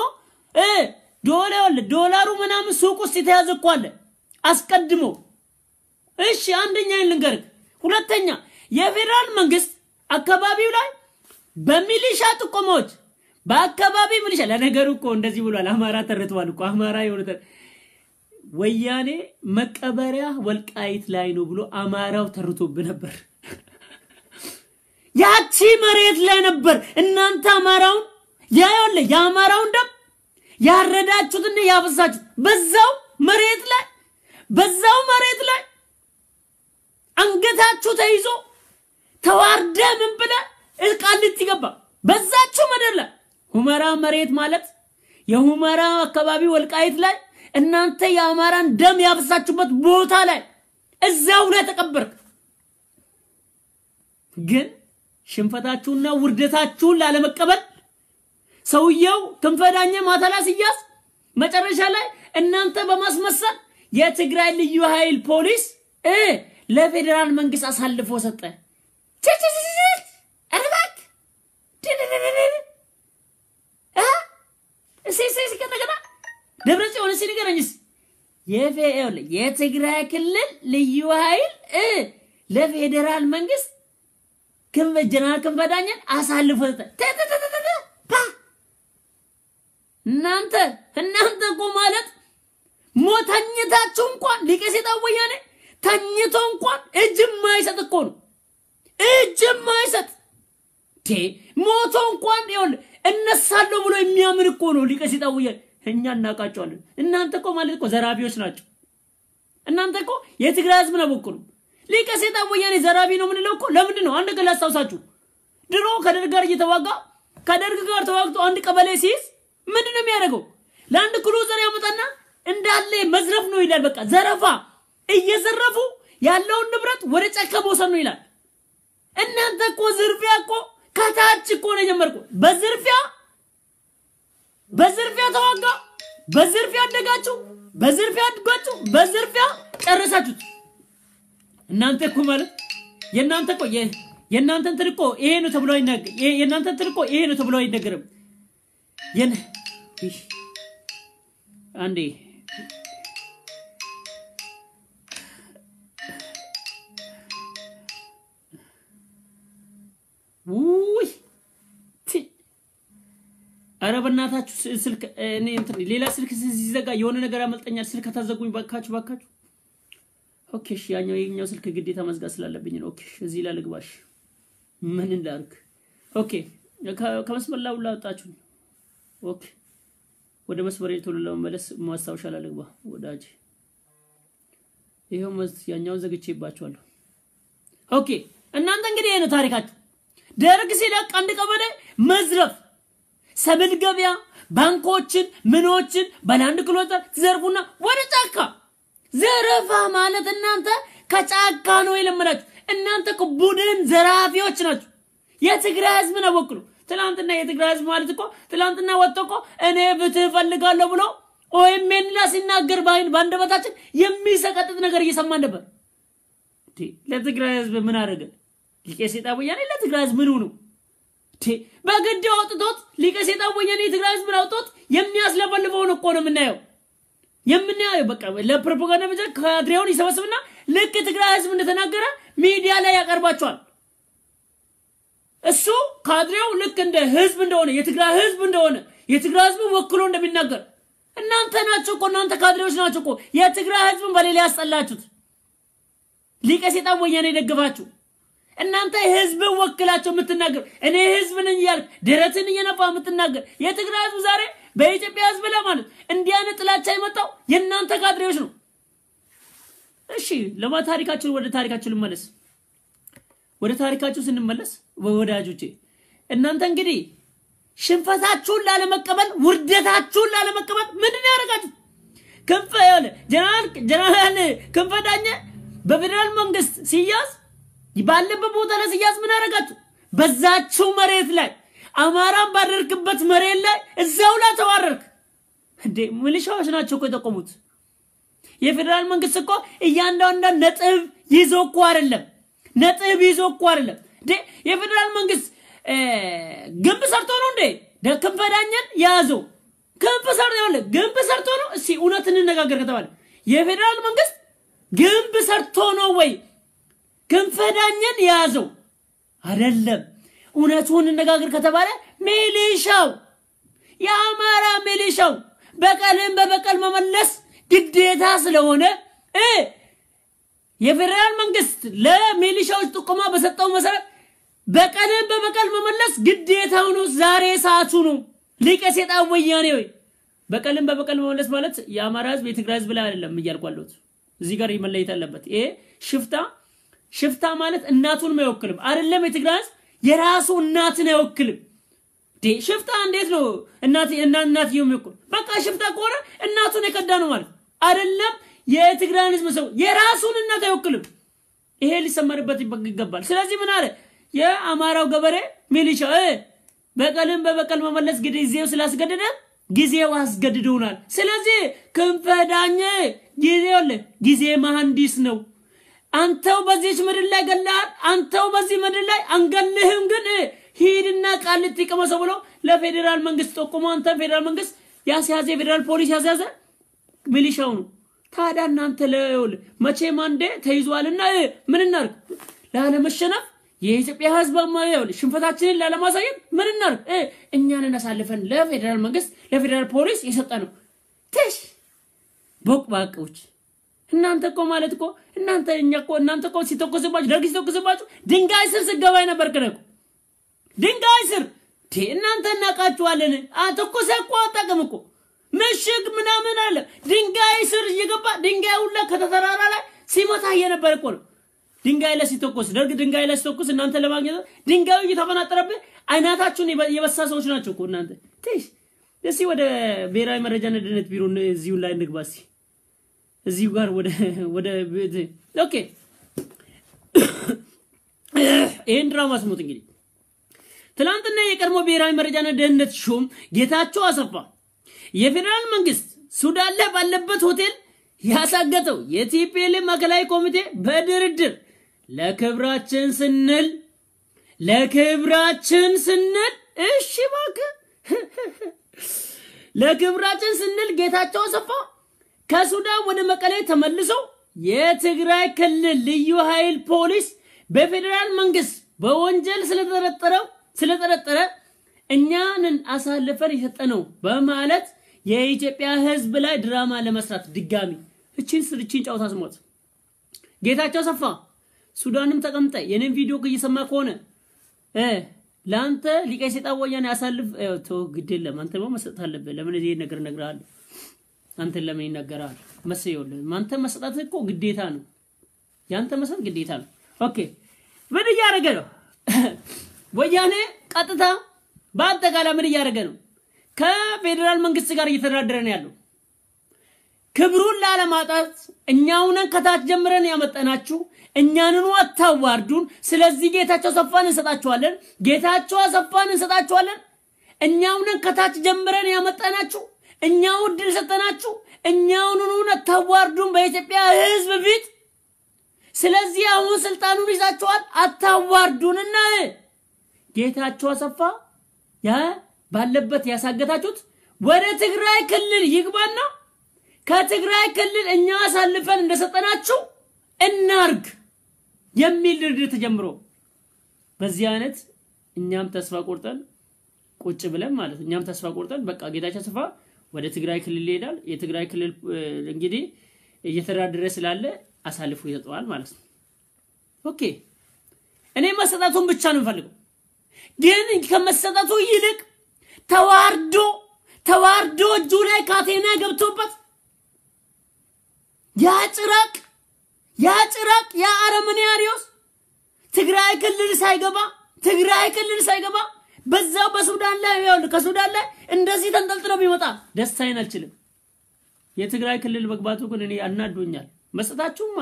ዶላሩ ምናምን ሱቅ ውስጥ የተያዘ እኮ አለ አስቀድሞ እሺ አንደኛ ልንገርክ ሁለተኛ የፌደራል መንግስት አካባቢው ላይ በሚሊሻ ጥቆሞች በአካባቢ ሚሊሻ ለነገሩ እኮ እንደዚህ ብሏል አማራ ተርቷል እኮ አማራ ይወርተ ወያኔ መቀበሪያ ወልቃይት ላይ ነው ብሎ አማራው ተርቶብ ነበር ያቺ መሬት ላይ ነበር እናንተ አማራውን ያየውለ ያማራውን ደም ያረዳችሁትና ያፈሳችሁት በዛው መሬት ላይ አንገታችሁ ተይዞ ተዋርደ ምን ብለ እልቃልት ይገባ በዛችሁ መደላ ሁመራ መሬት ማለት የሁመራ አካባቢ ወልቃይት ላይ እናንተ ያማራን ደም ያፈሳችሁበት ቦታ ላይ እዛው ላይ ተቀበርክ ግን ሽንፈታችሁና ውርደታችሁን ላለመቀበል ሰውየው ክንፈዳኘ ማታላ ሲያስ መጨረሻ ላይ እናንተ በማስመሰል የትግራይ ልዩ ኃይል ፖሊስ ለፌደራል መንግስት አሳልፎ ሰጠ አረባክ ሲሲ ከነገና ደብረጽዮን ሲነገረኝስ የትግራይ ክልል ልዩ ኃይል ለፌደራል መንግስት ጀነራል ክንፈዳኘን አሳልፎ ሰጠ እናንተ እኮ ማለት ሞተኝታችሁ እንኳን ሊቀሰጣው ወያኔ ተኝቶ እንኳን እጅማ ይሰጥ እኮ ነው እጅማ ይሰጥ ሞቶ እንኳን ይወል እነሳለሁ ብሎ የሚያምን እኮ ነው ሊቀሰጣው ወያኔ እኛ እናቃጫለን እናንተ እኮ ማለት እኮ ዘራቢዎች ናቸው እናንተ እኮ የትግራይ ህዝብ ነው እኮ ሊቀሰጣው ወያኔ ዘራቢ ነው ምን ነው እኮ ለምንድን ነው አንድ ገላ አስተውሳችሁ ድሮ ከደርግ ጋር እየተዋጋ ከደርግ ጋር ተዋግቶ አንድ ቀበሌ ሲይዝ ምንድን ነው የሚያደርገው ለአንድ ክሩዘር ያመጣና እንዳለ መዝረፍ ነው ይላል በቃ ዘረፋ እየዘረፉ ያለውን ንብረት ወደ ጫካ መውሰድ ነው ይላል እናንተ እኮ ዝርፊያ እኮ ከታች እኮ ነው የጀመርኩ በዝርፊያ ተዋጋ በዝርፊያ አደጋችሁ በዝርፊያ ጨረሳችሁት እናንተ እኮ ማለት የናንተ እኮ የናንተን ትርቆ ይሄ ነው ተብሎ አይነገር የናንተን ትርቆ ይሄ ነው ተብሎ አይነገርም አንዴ ውይ አረበናታችሁ ስልክ እኔ እንትን ሌላ ስልክ ሲዘጋ የሆነ ነገር አመልጠኛል ስልክ ታዘጉኝ ባካችሁ ኦኬ እሺ ያኛው ስልክ ግዴታ መዝጋት ስላለብኝ ነው ኦኬ እዚህ ላይ ልግባሽ ምን እንዳርክ ኦኬ ከመስመላው ላጣችሁ ኦኬ ወደ መስመር ቶሎ ለመመለስ ማስታወሻ ላልግባ ወዳጅ ይሄው ያኛው ዘግቼባችኋለሁ ኦኬ እናንተ እንግዲህ ይሄ ነው ታሪካችሁ ደርግ ሲለቅ አንድ ቀበሌ መዝረፍ ሰብል ገበያ ባንኮችን ምኖችን በላንድ ክሎታ ዘርፉና ወደ ጫካ ዘረፋ ማለት እናንተ ከጫካ ነው የለመዳችሁ እናንተ እኮ ቡድን ዘራፊዎች ናችሁ የትግራይ ህዝብ ነው ወክሉ ትላንትና የትግራይ ህዝብ ማለት እኮ ትላንትና ወጥቶ እኔ ፍትህ ፈልጋለሁ ብሎ ኦኤምኤን ላይ ሲናገር ባንደበታችን የሚሰቀጥጥ ነገር እየሰማን ነበር ለትግራይ ህዝብ ምን አደረገ ሊቀ ሰይጣን ወያኔ ለትግራይ ህዝብ ምን ሆኖ በግድ አውጥቶት ሊቀ ሰይጣን ወያኔ ትግራይ ህዝብ አውጥቶት የሚያስለፈልፈው ነው እኮ ነው የምናየው በቃ ለፕሮፓጋንዳ ብቻ ካድሬውን ይሰበስብና ልክ ትግራይ ህዝብ እንደተናገረ ሚዲያ ላይ ያቀርባቸዋል እሱ ካድሬው ልክ እንደ ህዝብ እንደሆነ የትግራይ ህዝብ ወክሎ እንደሚናገር እናንተ ናችሁ እኮ እናንተ ካድሬዎች ናችሁ እኮ የትግራይ ህዝብን በሌላ ያስጠላችሁት ሊቀ ሰይጣን ወያኔ ደግፋችሁ እናንተ ህዝብን ወክላችሁ የምትናገር እኔ ህዝብ ነኝ ያልክ ደረትን እየነፋ የምትናገር የትግራይ ህዝብ ዛሬ በኢትዮጵያ ህዝብ ላይ ማለት እንዲያነ ጥላቻ ይመጣው የናንተ ካድሬዎች ነው እሺ ለማታሪካችን ወደ ታሪካችን ልመለስ ወደ ታሪካችን ስንመለስ ወዳጆቼ እናንተ እንግዲህ ሽንፈታችሁን ላለመቀበል ውርደታችሁን ላለመቀበል ምንድን ያደርጋችሁ ክንፈ ያለ ጀነራል ክንፈ ዳኘ በፌደራል መንግስት ሲያዝ ባለበት ቦታ ላይ ሲያዝ ምን ያደርጋችሁ በዛችሁ መሬት ላይ አማራን ባደርክበት መሬት ላይ እዛው ላይ ተዋረርክ እንዴ ሚሊሻዎች ናቸው እኮ የተቆሙት የፌደራል መንግስት እኮ እያንዳንዱ ነጥብ ይዞ እኮ አይደለም እንዴ የፌደራል መንግስት ግንብ ሰርቶ ነው እንዴ ደከም ፈዳኛን ያዘው ግንብ ሰርቶ ነው እሺ እውነትን እንነጋገር ከተባለ የፌደራል መንግስት ግንብ ሰርቶ ነው ወይ ክንፈዳኛን ያዘው አይደለም እውነቱን እንነጋገር ከተባለ ሚሊሻው የአማራ ሚሊሻው በቀልን በበቀል መመለስ ግዴታ ስለሆነ የፌደራል መንግስት ለሚሊሻዎች ጥቆማ በሰጠው መሰረት በቀልን በበቀል መመለስ ግዴታው ነው ዛሬ ሰዓቱ ነው ሊቀ ሰይጣን ወያኔ ወይ በቀልን በበቀል መመለስ ማለት የአማራ ህዝብ የትግራይ ህዝብ ላይ አይደለም እያልኳለሁት እዚህ ጋር ይመለየት አለበት ይሄ ሽፍታ ማለት እናቱን ማይወክልም አይደለም የትግራይ ህዝብ የራሱ እናትን አይወክልም ሽፍታ እንዴት ነው እናት የሚወክል በቃ ሽፍታ ቆረ እናቱን የከዳ ነው ማለት አይደለም የትግራይ ህዝብ ሰው የራሱን እናት አይወክልም ይሄ ሊሰመርበት ይገባል ስለዚህ ምን አለ የአማራው ገበሬ ሚሊሻ በቀልን በበቀል መመለስ ጊዜው ስላስገደደ ጊዜው አስገድዶናል ስለዚህ ክንፈዳኘ ጊዜ መሐንዲስ ነው አንተው በዚህ ምድር ላይ ገላል አንተው በዚህ ምድር ላይ አንገልህም ግን ሂድና ቃልት ይቀመሰው ብሎ ለፌደራል መንግስት ተቆሞ አንተ ፌደራል መንግስት ያስያዘ ፌደራል ፖሊስ ያስያዘ ሚሊሻው ነው ታዲያ እናንተ ለውል መቼም አንዴ ተይዟልና ምን እናርግ ላለመሸነፍ የኢትዮጵያ ህዝብ ማያው ሽንፈታችንን ላለማሳየት ምን እናርግ እኛን እናሳልፈን ለፌደራል መንግስት ለፌደራል ፖሊስ የሰጠነው ትሽ ቦቅባቆች እናንተ እኮ ማለት እኮ እናንተ እኮ ሲተኮስባችሁ ደርግ ሲተኮስባችሁ ድንጋይ ስር ስገባይ ነበር ከነኩ ድንጋይ ስር እናንተ እናቃችኋለን አተኮሰ እኮ አጣቀምኩ ምሽግ ምናምን አለ ድንጋይ ስር እየገባ ድንጋይ ሁላ ከተተራራ ላይ ሲመታ የነበር እኮ ነው ድንጋይ ላይ ሲተኮስ ደርግ ድንጋይ ላይ ሲተኮስ እናንተ ለማግኘት ድንጋዩ እየተፈናጠረብህ አይናታችሁን የበሳሰዎች ናቸው እኮ እናንተ ትሽ እሺ ወደ ብሔራዊ መረጃና ደህንነት ቢሮ እዚሁ ላይ እንግባሲ እዚሁ ጋር ወደ ኦኬ ይሄን ድራማ ስሙት እንግዲህ ትላንትና የቀድሞ ብሔራዊ መረጃና ደህንነት ሹም ጌታቸው አሰፋ የፌደራል መንግስት ሱዳን ላይ ባለበት ሆቴል ያሳገተው የቲፒኤልኤፍ ማዕከላዊ ኮሚቴ በድርድር ለክብራችን ስንል እሺ ባክ ለክብራችን ስንል ጌታቸው አሰፋ ከሱዳን ወደ መቀሌ ተመልሶ የትግራይ ክልል ልዩ ኃይል ፖሊስ በፌደራል መንግስት በወንጀል ስለተጠረጠረ እኛንን አሳልፈን ይሰጠነው በማለት የኢትዮጵያ ህዝብ ላይ ድራማ ለመስራት ድጋሚ እቺን ጫውታ ስሞት ጌታቸው አሰፋ ሱዳንም ተቀምጠ የኔን ቪዲዮ እየሰማ ከሆነ ላንተ ሊቀ ሰይጣን ወያኔ ያሳልፍ ተው ግዴለ ማንተ መስጠት አለበት ለምን እዚህ ነገር ነግራል አንተ ለምን ይነገራል መስየውል ማንተ መስጠት እኮ ግዴታ ነው ያንተ መስጠት ግዴታ ነው ኦኬ ምን ያረገ ነው ወያኔ ቀጥታ በአጠቃላይ ምን ያረገ ነው ከፌደራል መንግስት ጋር እየተደራደረ ነው ያለው ክብሩን ላለማጣት እኛውነን ከታች ጀምረን ያመጣናችሁ እኛንኑ አታዋርዱን ስለዚህ ጌታቸው አሰፋን እንሰጣቸዋለን እኛውነን ከታች ጀምረን ያመጣናችሁ እኛው ድል ሰጠናችሁ እኛውኑን አታዋርዱን በኢትዮጵያ ህዝብ ፊት ስለዚህ አሁን ስልጣኑን ይዛችኋል አታዋርዱንና ጌታቸው አሰፋ ያ ባለበት ያሳገታችሁት ወደ ትግራይ ክልል ይግባና ከትግራይ ክልል እኛ አሳልፈን እንደሰጠናችሁ እናርግ የሚል ድርድር ተጀምሮ በዚህ አይነት እኛም ተስፋ ቆርጠን ቁጭ ብለን ማለት እኛም ተስፋ ቆርጠን በቃ ጌታቸው አሰፋ ወደ ትግራይ ክልል ይሄዳል የትግራይ ክልል እንግዲህ እየተራደረ ስላለ አሳልፎ ይሰጣል ማለት ነው ኦኬ እኔ መሰጣቱን ብቻ ነው ፈልገው ግን ከመሰጣቱ ይልቅ ተዋርዶ እጁ ላይ ካቴና ገብቶበት ያ ጭራቅ ያ አረመኔያሪዮስ ትግራይ ክልል ሳይገባ በዛው በሱዳን ላይ ያለው ከሱዳን ላይ እንደዚህ ተንጠልጥሎ ቢመጣ ደስታዬን አልችልም የትግራይ ክልል መግባቱ ግን እኔ አናዶኛል መስጣችሁማ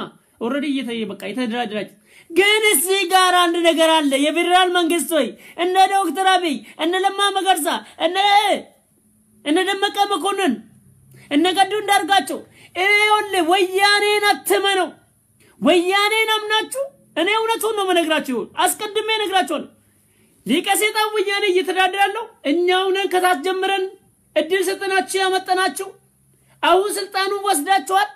ኦሬዲ የተደራጀራች ግን እዚህ ጋር አንድ ነገር አለ የፌደራል መንግስት ሆይ እነ ዶክተር አብይ እነ ለማ መገርሳ እነ ደመቀ መኮንን እነ ገዱ እንዳርጋቸው ወያኔን አትመነው ወያኔን አምናችሁ እኔ እውነቱን ነው መነግራችሁ አስቀድሜ ነግራችኋለሁ ሊቀሴጣው ወያኔ እየተዳደራለው እኛው ነን ከታች ጀምረን እድል ሰጠናችሁ ያመጣናችሁ አሁን ስልጣኑን ወስዳችኋል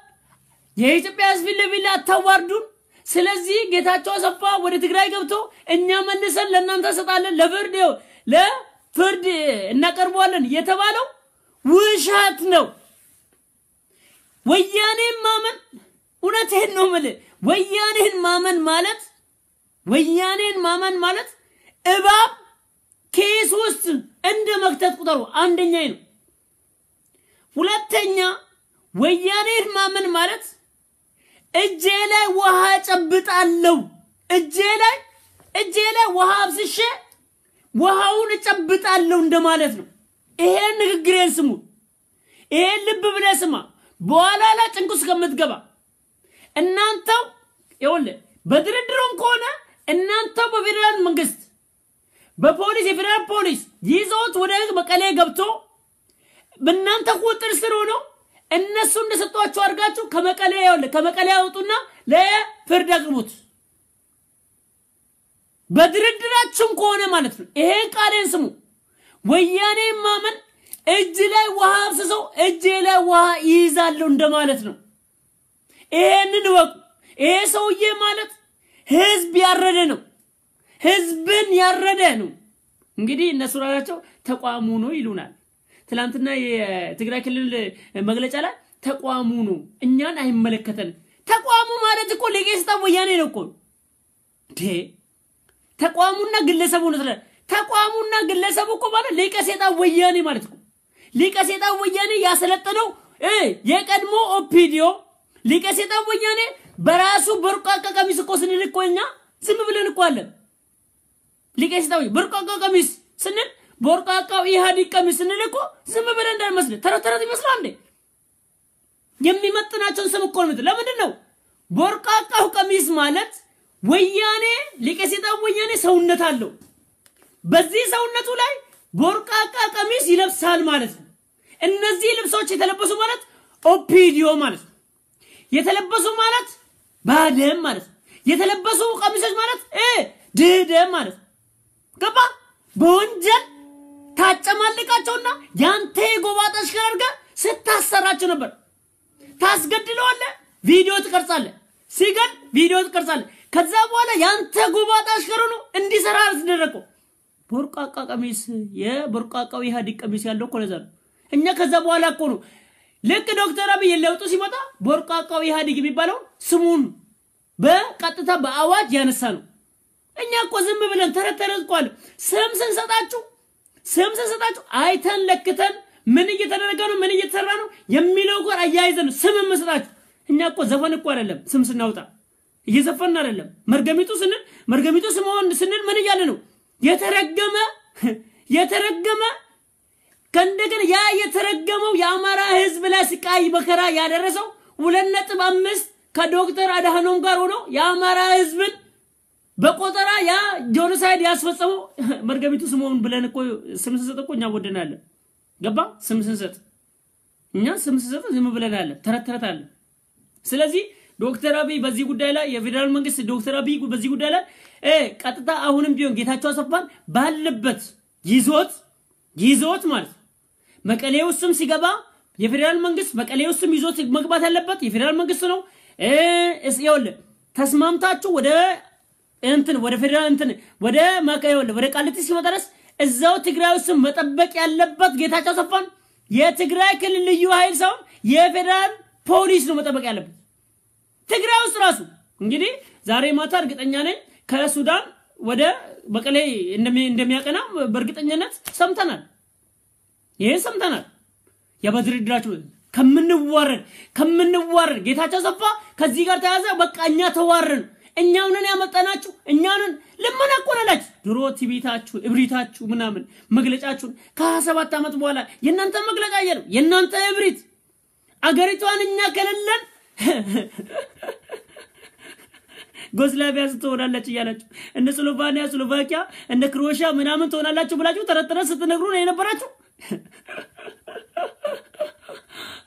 የኢትዮጵያ ህዝብ ለቢላ አታዋርዱን ስለዚህ ጌታቸው አሰፋ ወደ ትግራይ ገብቶ እኛ መልሰን ለእናንተ ሰጣለን ለፍርድ እናቀርበዋለን የተባለው ውሸት ነው ወያኔን ማመን እውነቴን ነው ማለት ወያኔን ማመን ማለት እባብ ኬስ ውስጥ እንደ መክተት ቁጠሩ አንደኛ ነው ሁለተኛ ወያኔን ማመን ማለት እጄ ላይ ውሃ ጨብጣለሁ እጄ ላይ ውሃ አብስሼ ውሃውን ጨብጣለሁ እንደማለት ነው ይሄን ንግግሬን ስሙ ይሄን ልብ ብለህ ስማ በኋላ ላይ ጭንቁስ ከምትገባ እናንተው በድርድሩም ከሆነ እናንተው በፌደራል መንግስት በፖሊስ የፌደራል ፖሊስ ይዞት ወደ መቀሌ ገብቶ በእናንተ ቁጥጥር ስር ሆኖ እነሱ እንደሰጧቸው አርጋችሁ ከመቀሌ ያወጡና ለፍርድ አቅርቡት በድርድራችሁ ከሆነ ማለት ነው ይሄን ቃሌን ስሙ ወያኔ ማመን እጅ ላይ ውሃ አብስሰው እጄ ላይ ውሃ ይይዛሉ እንደማለት ነው ይሄንን ወቁ ይሄ ሰውዬ ማለት ህዝብ ያረደ ነው ህዝብን ያረደ ነው እንግዲህ እነሱ ራሳቸው ተቋሙ ነው ይሉናል ትላንትና የትግራይ ክልል መግለጫ ላይ ተቋሙ ነው እኛን አይመለከተን ተቋሙ ማለት እኮ ለጌስታ ወያኔ ነው እኮ ተቋሙና ግለሰቡ ነው ተቋሙና ግለሰቡ እኮ ማለት ለቄሴታ ወያኔ ማለት እኮ ለቄሴታ ወያኔ ያሰለጠነው የቀድሞ ኦፒዲዮ ለቄሴታ ወያኔ በራሱ በርቃቃ ቀሚስ እኮ ስንል እኮ እኛ ዝም ብለን እኮ አለ ለቄሴታው በርቃቃ ቀሚስ ስንል በርቃቃው ኢህአዲግ ቀሚስ ስንል እኮ ዝም ብለን እንዳይመስል ተረተረት ይመስላል እንዴ የሚመጥናቸው ስም እኮ ነው ለምንድን ነው በርቃቃው ቀሚስ ማለት ወያኔ ለቄሴታው ወያኔ ሰውነት አለው በዚህ ሰውነቱ ላይ በርቃቃ ቀሚስ ይለብሳል ማለት ነው እነዚህ ልብሶች የተለበሱ ማለት ኦፒዲዮ ማለት የተለበሱ ማለት ባደም ማለት የተለበሱ ቀሚሶች ማለት ድደም ማለት ገባ በወንጀል ታጨማልቃቸውና ያንተ ጎባጣሽ ከርጋ ስታሰራቸው ነበር ታስገድለዋለ ቪዲዮ ትቀርጻለ ሲገል ቪዲዮ ትቀርጻለ ከዛ በኋላ ያንተ ጎባጣሽ ከሩኑ እንዲሰራ አስደረቀው በርቃቃ ቀሚስ የበርቃቃው ኢህአዲግ ቀሚስ ያለው እኮ ለዛ ነው እኛ ከዛ በኋላ እኮ ነው ለክ ዶክተር አብይ ለውጡ ሲመጣ በርቃቃው ኢህአዲግ የሚባለው ስሙን በቀጥታ በአዋጅ ያነሳ ነው እኛ እኮ ዝም ብለን ተረተረዝቋል ስም ስንሰጣችሁ አይተን ለክተን ምን እየተደረገ ነው ምን እየተሰራ ነው የሚለው ጋር አያይዘን ስም መስጣችሁ እኛ እኮ ዘፈን እኮ አይደለም ስም ስናውጣ እየዘፈን አይደለም መርገሚቱ ስምውን ስንል ምን እያለ ነው የተረገመ ከእንደገና ያ የተረገመው የአማራ ህዝብ ላይ ስቃይ በከራ ያደረሰው 2.5 ከዶክተር አድሃኖም ጋር ሆኖ የአማራ ህዝብን በቆጠራ ያ ጆኖሳይድ ያስፈጸመው መርገሚቱ ስምውን ብለን እኮ ስም ስንሰጥ እኮ እኛ ወደናለን ገባ ስም ስንሰጥ እኛ ስም ሲሰጡ ዝም ብለናል ተረተረታል ስለዚህ ዶክተር አብይ በዚህ ጉዳይ ላይ የፌደራል መንግስት ዶክተር አብይ በዚህ ጉዳይ ላይ ቀጥታ አሁንም ቢሆን ጌታቸው አሰፋን ባለበት ይዞት ማለት መቀሌ ውስጥም ሲገባ የፌደራል መንግስት መቀሌ ውስጥም ይዞት መግባት ያለበት የፌደራል መንግስት ነው ይወል ተስማምታችሁ ወደ ፌደራል ወደ መቀሌ ወደ ቃሊቲ ሲመጣስ እዛው ትግራይ ውስጥ መጠበቅ ያለበት ጌታቸው አሰፋን የትግራይ ክልል ልዩ ኃይል ሰው የፌደራል ፖሊስ ነው መጠበቅ ያለበት ትግራይ ውስጥ ራሱ እንግዲህ ዛሬ ማታ እርግጠኛ ነኝ ከሱዳን ወደ መቀሌ እንደሚያቀና በእርግጠኛነት ሰምተናል ይሄ ሰምተናል ያበድርድራችሁ ከምንዋረድ ጌታቸው አሰፋ ከዚህ ጋር ተያዘ በቃኛ ተዋረን እኛውንን ያመጣናችሁ እኛንን ለማናቆናላችሁ ድሮ ቲቪታችሁ እብሪታችሁ ምናምን መግለጫችሁ ከ27 አመት በኋላ የናንተ መግለጫ ያለው የናንተ እብሪት አገሪቷን እኛ ከለለን ጎስላቪያ ስትሆናላችሁ ያላችሁ እነ ስሎቫኪያ እነ ክሮኤሺያ ምናምን ትሆናላችሁ ብላችሁ ተረተረ ስትነግሩ ነው የነበራችሁ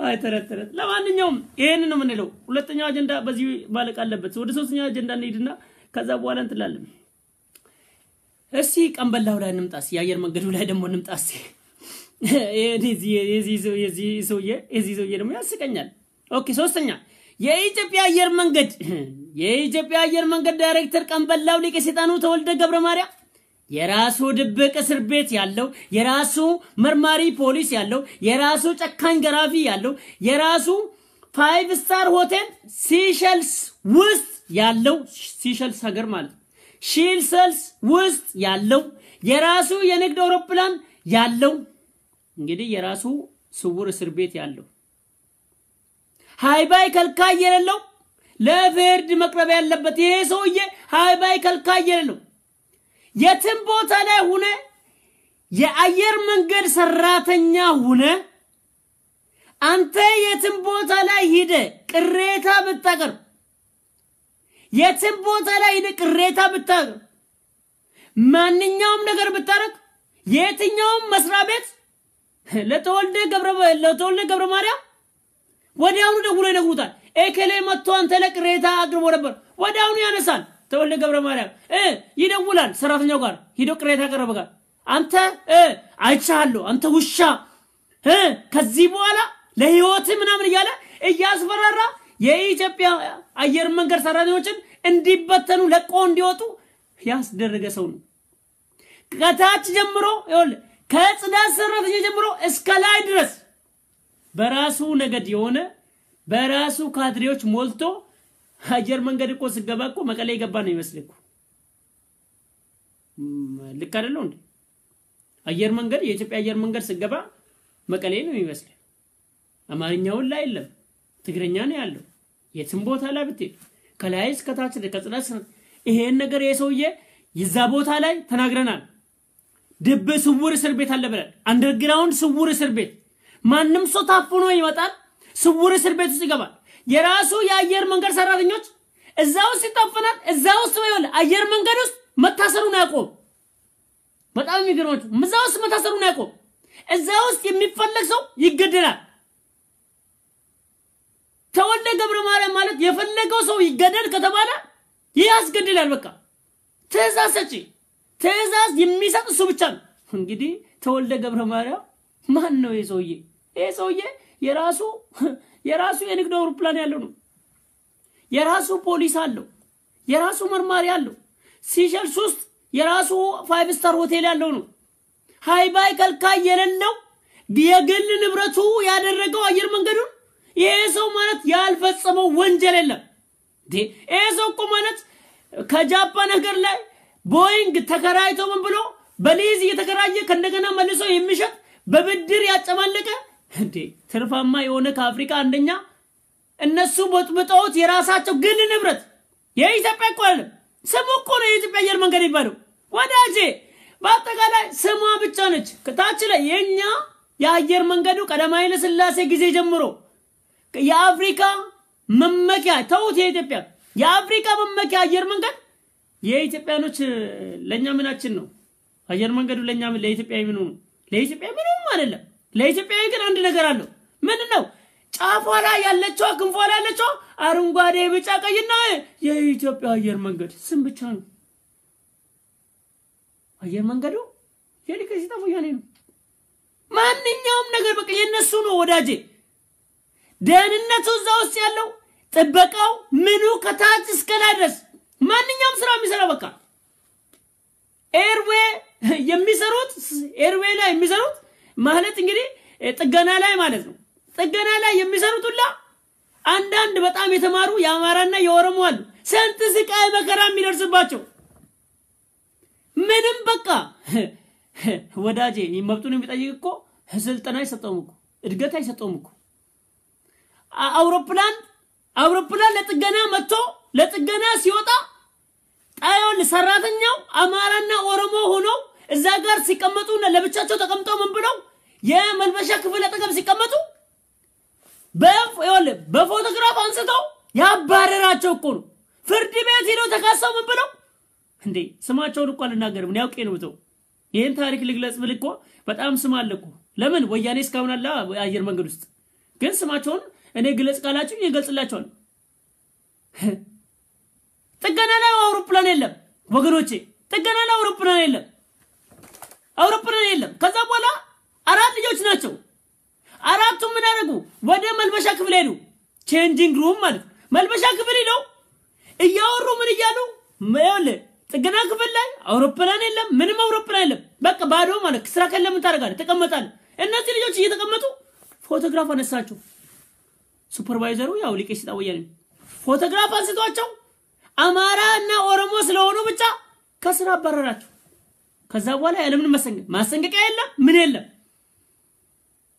አይ ተረተረ ለማንኛውም ይሄንን ነው ምንለው ሁለተኛው አጀንዳ በዚህ ባለቅ አለበት ወደ ሶስተኛው አጀንዳ እንሂድና ከዛ በኋላ እንትላለን እሺ ቀንበላው ላይ እንምጣስ የአየር መንገዱ ላይ ደግሞ እንምጣስ የዚህ ሰውዬ ደግሞ ያስቀኛል ኦኬ ሶስተኛ የኢትዮጵያ አየር መንገድ ዳይሬክተር ቀንበላው ሊቀ ሰይጣኑ ተወልደ ገብረ ማርያም የራሱ ድብቅ እስር ቤት ያለው የራሱ መርማሪ ፖሊስ ያለው የራሱ ጨካኝ ገራፊ ያለው የራሱ 5 ስታር ሆቴል ሲሸልስ ውስጥ ያለው ሲሸልስ ሀገር ማለት ሲሸልስ ውስጥ ያለው የራሱ የንግድ አውሮፕላን ያለው እንግዲህ የራሱ ስውር እስር ቤት ያለው ሃይባይ ከልካይ የሌለው ለፍርድ መቅረብ ያለበት ይሄ ሰውዬ ሃይባይ ከልካይ የሌለው የትም ቦታ ላይ ሆነ የአየር መንገድ ሰራተኛ ሆነ አንተ የትም ቦታ ላይ ሄደ ቅሬታ ብታቀርብ የትም ቦታ ላይ ሄደ ቅሬታ ብታቀርብ ማንኛውም ነገር ብታረክ የትኛውም መስሪያ ቤት ለተወልደ ገብረ ማርያም ወዲያውኑ ደውሎ ይነግሩታል ኤከሌ መጥቶ አንተ ለቅሬታ አቅርቦ ነበር ወዲያውኑ ያነሳል ተወልደ ገብረ ማርያም ይደውላል ሰራተኛው ጋር ሄዶ ቅሬታ አቀረበ ጋር አንተ አይቻለሁ አንተ ውሻ ከዚህ በኋላ ለህይወት ምናምን ይያለ እያስፈራራ የኢትዮጵያ አየር መንገድ ሰራተኞችን እንዲበተኑ ለቆ እንዲወጡ ያስደረገ ሰው ነው ከታች ጀምሮ ይወል ከጽዳት ሰራተኛ ጀምሮ እስከ ላይ ድረስ በራሱ ነገድ የሆነ በራሱ ካድሬዎች ሞልቶ አየር መንገድ እኮ ሲገባኮ መቀሌ ይገባ ነው ይመስልኩ ልክ አይደለም እንዴ አየር መንገድ የኢትዮጵያ አየር መንገድ ሲገባ መቀሌ ነው ይመስል አማርኛው ላይ የለም ትግረኛ ነው ያለው የትም ቦታ ላይ ብትይ ከላይ እስከ ታች ከጽዳት ይሄን ነገር የሰውዬ ይዛ ቦታ ላይ ተናግረናል ድብ ስውር እስር ቤት አለ ብለን አንደርግራውንድ ስውር እስር ቤት ማንንም ሰው ታፍኖ ይወጣል ስውር እስር ቤት ውስጥ ይገባል የራሱ የአየር መንገድ ሰራተኞች እዛው ሲጣፈናል እዛው ሲወል አየር መንገድ ውስጥ መታሰሩን ያቆም በጣም የሚገርማችሁ እዛው ውስጥ መታሰሩን ያቆም እዛው ውስጥ የሚፈልግ ሰው ይገደላል ተወልደ ገብረ ማርያም ማለት የፈለገው ሰው ይገደል ከተባለ ያስገድላል በቃ ትዕዛዝ የሚሰጥ እሱ ብቻ ነው እንግዲህ ተወልደ ገብረ ማርያም ማን ነው የሰውዬ የራሱ የንግድ አውሮፕላን ያለው ነው የራሱ ፖሊስ አለው የራሱ መርማሪ አለው ሲሸልስ ውስጥ የራሱ 5 ስታር ሆቴል ያለው ነው ሃይባይ ከልካይ የሌለው የግል ንብረቱ ያደረገው አየር መንገዱን ይሄ ሰው ማለት ያልፈጸመው ወንጀል የለም ይሄ ሰው እኮ ማለት ከጃፓን ሀገር ላይ ቦይንግ ተከራይቶ ምን ብሎ በሊዝ እየተከራየ ከእንደገና መልሶ የሚሸጥ በብድር ያጨማለቀ ትርፋማ የሆነ ከአፍሪካ አንደኛ እነሱ ቦጥብጠውት የራሳቸው ግል ንብረት የኢትዮጵያ ቆል ስሙ እኮ ነው የኢትዮጵያ አየር መንገድ ይባላል ወዳጄ በአጠቃላይ ስሟ ብቻ ነች ከታች ላይ የኛ የአየር መንገዱ ቀዳማዊ ኃይለ ሥላሴ ጊዜ ጀምሮ የአፍሪካ መመኪያ ተውት የአፍሪካ መመኪያ አየር መንገድ የኢትዮጵያኖች ለኛ ምናችን ነው አየር መንገዱ ለኛ ለኢትዮጵያ ምኑ ነው ለኢትዮጵያ ምንም አይደለም ለኢትዮጵያ ግን አንድ ነገር አለው ምንድነው ጫፏ ላይ ያለችው ክንፏ ላይ ያለችው አረንጓዴ ቢጫ ቀይና የኢትዮጵያ አየር መንገድ ስም ብቻ ነው አየር መንገዱ የሊቀ ሲጣ ወያኔ ነው ማንኛውም ነገር በቃ የነሱ ነው ወዳጄ ደህንነቱ እዛው ውስጥ ያለው ጥበቃው ምኑ ከታች እስከ ላይ ድረስ ማንኛውም ስራ የሚሰራ በቃ ኤርዌ የሚሰሩት ኤርዌ ላይ የሚሰሩት ማለት እንግዲህ ጥገና ላይ ማለት ነው ጥገና ላይ የሚሰሩት ሁላ አንዳንድ በጣም የተማሩ ያማራና የኦሮሞ አሉ ስንት ስቃይ መከራ የሚደርስባቸው ምንም በቃ ወዳጄ መብቱን የሚጠይቅ እኮ ስልጠና ይሰጠውም እኮ እድገት አይሰጠውም እኮ አውሮፕላን ለጥገና መጥቶ ለጥገና ሲወጣ ጣዮን ሰራተኛው አማራና ኦሮሞ ሆኖ እዛ ጋር ሲቀመጡና ለብቻቸው ተቀምጠው ምን ብለው የመልበሻ ክፍል አጠገብ ሲቀመጡ በፎቶግራፍ አንስተው ያባረራቸው እኮ ነው ፍርድ ቤት ሄደው ተካሰው ምን ብለው እንዴ ስማቸውን እኮ አልናገርም ነው ያውቄ ነው ብተው ይሄን ታሪክ ልግለጽ ብል እኮ በጣም ስም አለ እኮ ለምን ወያኔ እስካሁን አለ አየር መንገድ ውስጥ ግን ስማቸውን እኔ ግለጽ ካላችሁ ይገልጽላችኋል ጥገና ላይ አውሮፕላን የለም ወገኖቼ ጥገና ላይ አውሮፕላን የለም ከዛ በኋላ አራት ልጆች ናቸው አራቱም ምን አደረጉ ወደ መልበሻ ክፍል ሄዱ ቼንጂንግ ሩም ማለት መልበሻ ክፍል ሄደው እያወሩ ምን እያሉ ማየለ ጥገና ክፍል ላይ አውሮፕላን የለም ምንም አውሮፕላን የለም በቃ ባዶ ማለት ስራ ከለም ታረጋለህ ተቀመጣለህ እነዚህ ልጆች እየተቀመጡ ፎቶግራፍ አነሳቸው ሱፐርቫይዘሩ ያው ሊቀ ሲጣ ወያኔ ፎቶግራፍ አንስቷቸው አማራና ኦሮሞ ስለሆኑ ብቻ ከስራ አባረራቸው ከዛ በኋላ ያለምን ማስጠንቀቂያ የለም ምን የለም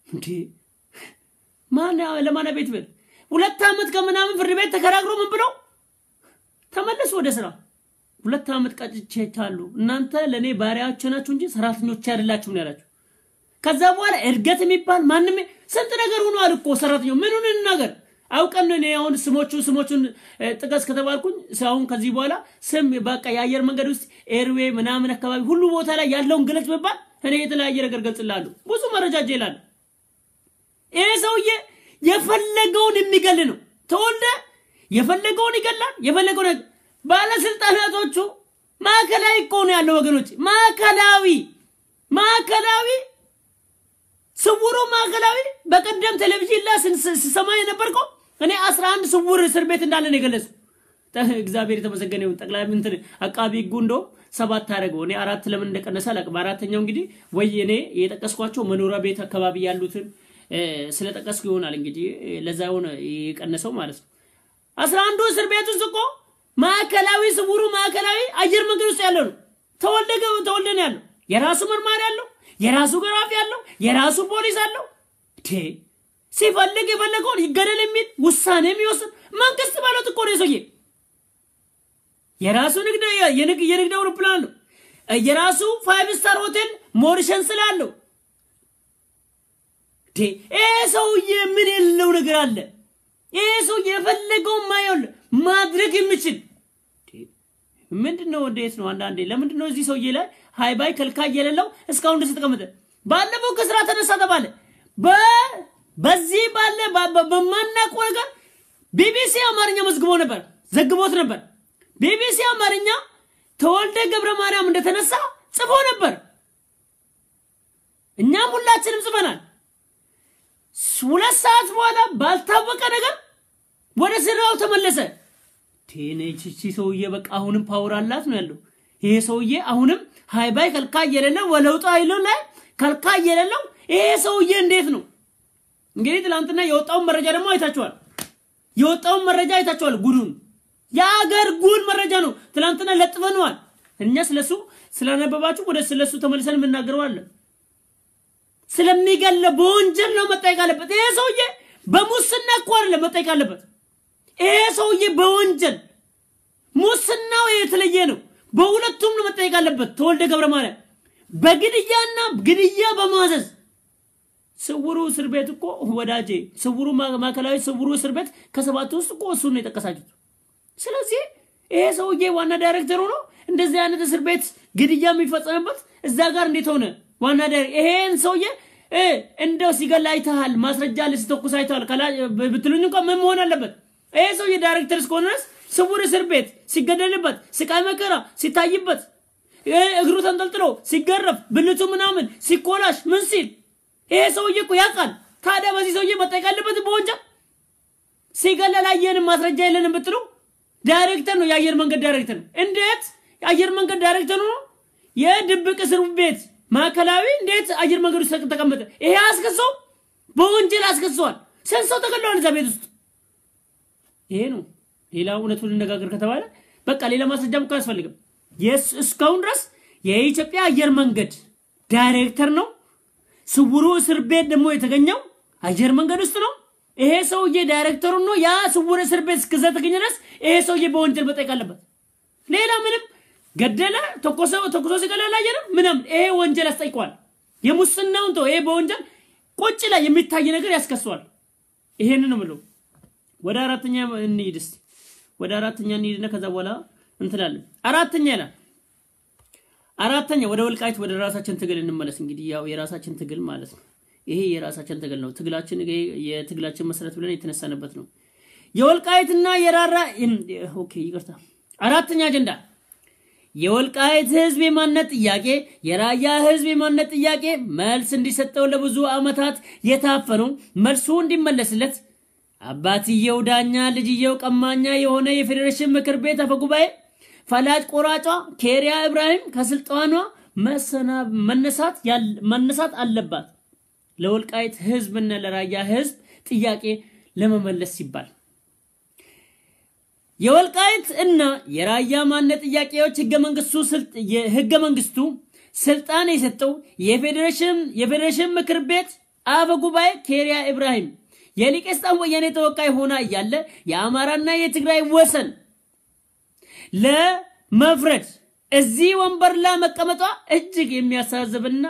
እንዴ ለማና ቤት ብል 2 አመት ከምናምን ፍርድ ቤት ተከራክሮ ምን ብለው ተመለሱ ወደ ስራ 2 አመት ቀጭቼታሉ እናንተ ለኔ ባሪያችሁ ናችሁ እንጂ ሰራተኞች አይደላችሁም ያላችሁ ከዛ በኋላ እድገት የሚባል ማንንም ስንት ነገር ሆኗል እኮ ሰራተኞች ምኑን ነገር አውቀን ነው አሁን ስሞቹን ጥቅስ ከተባልኩኝ ሳውን ከዚህ በኋላ ስም በቃ የአየር መንገድ ውስጥ ኤርዌ ምናምን አካባቢ ሁሉ ቦታ ላይ ያለውን ግለጽ በባል እኔ የተለያየ ነገር ገልጽላለሁ ብዙ መረጃ ጀላል ይሄ ሰውዬ የፈለገውን የሚገል ነው ተወልደ የፈለገውን ይገላል የፈለገውን ባለስልጣናቶቹ ማከላዊ እኮ ነው ያለው ወገኖች ማከላዊ ስውሩ ማከላዊ በቀደም ቴሌቪዥን ላይ ሲሰማ የነበርኩ እኔ 11 ስውር እስር ቤት እንዳለ ነው የገለጸው እግዚአብሔር የተመሰገነ ይሁን ጠቅላይ ሚኒስትር አቃቢ ጉንዶ 7 አደረገው እኔ 4 ለምን እንደቀነሰ አላውቅም አራተኛው እንግዲህ ወይ እኔ የጠቀስኳቸው መኖሪያ ቤት አካባቢ ያሉትን ስለጠቀስኩ ይሆናል እንግዲህ ለዛው ነው የቀነሰው ማለት ነው 11 እስር ቤት ውስጥ እኮ ማከላዊ ስውሩ ማከላዊ አየር መንገድ ውስጥ ያለው ነው ተወልደ ነው ያለው የራሱ መርማሪ ያለው የራሱ ገራፊ ያለው የራሱ ፖሊስ አለው ሲፈልግ የፈለገውን ይገደል የሚል ውሳኔ የሚወስን መንግስት ባለው እኮ ነው ሰውዬ የራሱ የንግድ አውሮፕላን ነው የራሱ 5 ስታር ሆቴል ሞሪሸን ስላለው ሰውዬ ምን የለው ነገር አለ ሰውዬ የፈለገው ማይል ማድረግ የሚችል ምንድነው እንዴት ነው አንዳንዴ ለምንድነው እዚህ ሰውዬ ላይ ሃይባይ ከልካይ የሌለው እስካሁን ድረስ ተቀመጠ ባለፈው ከስራ ተነሳ ተባለ በዚህ ባለ በማናውቀው ነገር ቢቢሲ አማርኛ ዘግቦት ነበር ቢቢሲ አማርኛ ተወልደ ገብረ ማርያም እንደተነሳ ጽፎ ነበር እኛም ሁላችንም ጽፈናል 2 ሰዓት በኋላ ባልታወቀ ነገር ወደ ስራው ተመለሰ ቴኔቺ ሰውዬ በቃ አሁንም ፓወር አላት ነው ያለው ይሄ ሰውዬ አሁንም ሃይባይ ከልካይ የሌለው ወለውጣ አይለው ላይ ከልካይ የሌለው ይሄ ሰውዬ እንዴት ነው እንግዲህ ትላንትና የወጣው መረጃ ደግሞ አይታችኋል ጉዱን ያገር ጉድ መረጃ ነው ትላንትና ለጥፈነዋል እኛ ስለሱ ስለነበባችሁ ወደ ስለሱ ተመልሰን ምናገረዋለን ስለሚገለ በወንጀል ነው መጠየቅ አለበት ይሄ ሰውዬ በሙስና እኮ አይደለም መጠየቅ አለበት ይሄ ሰውዬ በወንጀል ሙስናው የተለየ ነው በሁለቱም ነው መጠየቅ አለበት ተወልደ ገብረ ማርያም በግድያና ግድያ በማዘዝ ስውሩ እስር ቤት እኮ ወዳጄ ስውሩ ማከላዊ ስውሩ እስር ቤት ከሰባት ውስጥ እኮ እሱ ነው የተቀሳጁት ስለዚህ ይሄ ሰውዬ ዋና ዳይሬክተሩ ነው እንደዚህ አይነት እስር ቤት ግድያ የሚፈጸምበት እዛ ጋር እንዴት ሆነ ዋና ዳይሬክተር ይሄን ሰውዬ እንደው ሲገላይታል ማስረጃ ለስተኩስ አይታል ካላ ብትሉኝ እንኳን ምን መሆን አለበት ይሄ ሰው የዳይሬክተር ስኮነርስ ስውር እስር ቤት ሲገደልበት ስቃይ መከራ ሲታይበት እግሩ ተንጠልጥሎ ሲገረፍ ብልቱ ምናምን ሲኮላሽ ምን ሲል ይሄ ሰውዬ እኮ ያውቃል ታዲያ በዚህ ሰውዬ መጠየቅ አለበት በወንጀል ሲገለላየን ማስረጃ የለንም ብትሉ ዳይሬክተር ነው የአየር መንገድ ዳይሬክተር እንዴት የአየር መንገድ ዳይሬክተር ነው የድብቅ እስር ቤት ማከላዊ እንዴት አየር መንገዱ ተቀመጠ ይሄ አስከሶ በወንጀል አስከሷል ሰንሰው ተገለዋል እዛ ቤት ውስጥ ይሄ ነው ሌላ እውነቱን እንነጋገር ከተባለ በቃ ሌላ ማስረጃም እኮ ያስፈልግም እስካሁን ድረስ የኢትዮጵያ አየር መንገድ ዳይሬክተር ነው ስውሩ እስር ቤት ደግሞ የተገኘው አየር መንገድ ውስጥ ነው ይሄ ሰውዬ ዳይሬክተሩ ነው ያ ስውር እስር ቤት እስከዛ ተገኘነስ ይሄ ሰውዬ በወንጀል መጠየቅ አለበት ሌላ ምንም ገደለ ተኮሶ ሲገለላ ያየነው ምንም ይሄ ወንጀል ያስጠይቀዋል የሙስናውን ተው ይሄ በወንጀል ቁጭ ላይ የሚታይ ነገር ያስከሷል ይሄንን ነው ምለው ወደ አራተኛ እንሂድስ ወደ አራተኛ እንሂድና ከዛ በኋላ እንትላለን አራተኛ ወደ ወልቃይት ወደ ራሳችን ትግል እንመለስ እንግዲህ ያው የራሳችን ትግል ማለት ነው ይሄ የራሳችን ትግል ነው ትግላችን የትግላችን መሰረት ብለን የተነሳነበት ነው የወልቃይትና የራራ ኦኬ ይቅርታ አራተኛ አጀንዳ የወልቃይት ህዝብ የማንነት ጥያቄ የራያ ህዝብ የማንነት ጥያቄ መልስ እንዲሰጠው ለብዙ አመታት የታፈነው መልሱ እንዲመለስለት አባትየው ዳኛ ልጅየው ቀማኛ የሆነ የፌደሬሽን ምክር ቤት አፈጉባኤ ፈላጭ ቆራጯ ኬሪያ ኢብራሂም ከስልጣኗ መነሳት አለባት ለወልቃይት ህዝብና ለራያ ህዝብ ጥያቄ ለመመለስ ሲባል የወልቃይት እና የራያ ማንነት ጥያቄዎች ህገ መንግስቱ ስልጣን የሰጠው የፌደሬሽን ምክር ቤት አፈጉባኤ ኬሪያ ኢብራሂም የሊቀስታን ወያኔ ተወካይ ሆና ያለ የአማራና የትግራይ ወሰን ለመፍረድ እዚህ ወንበር ላይ መቀመጧ እጅግ የሚያሳዝብና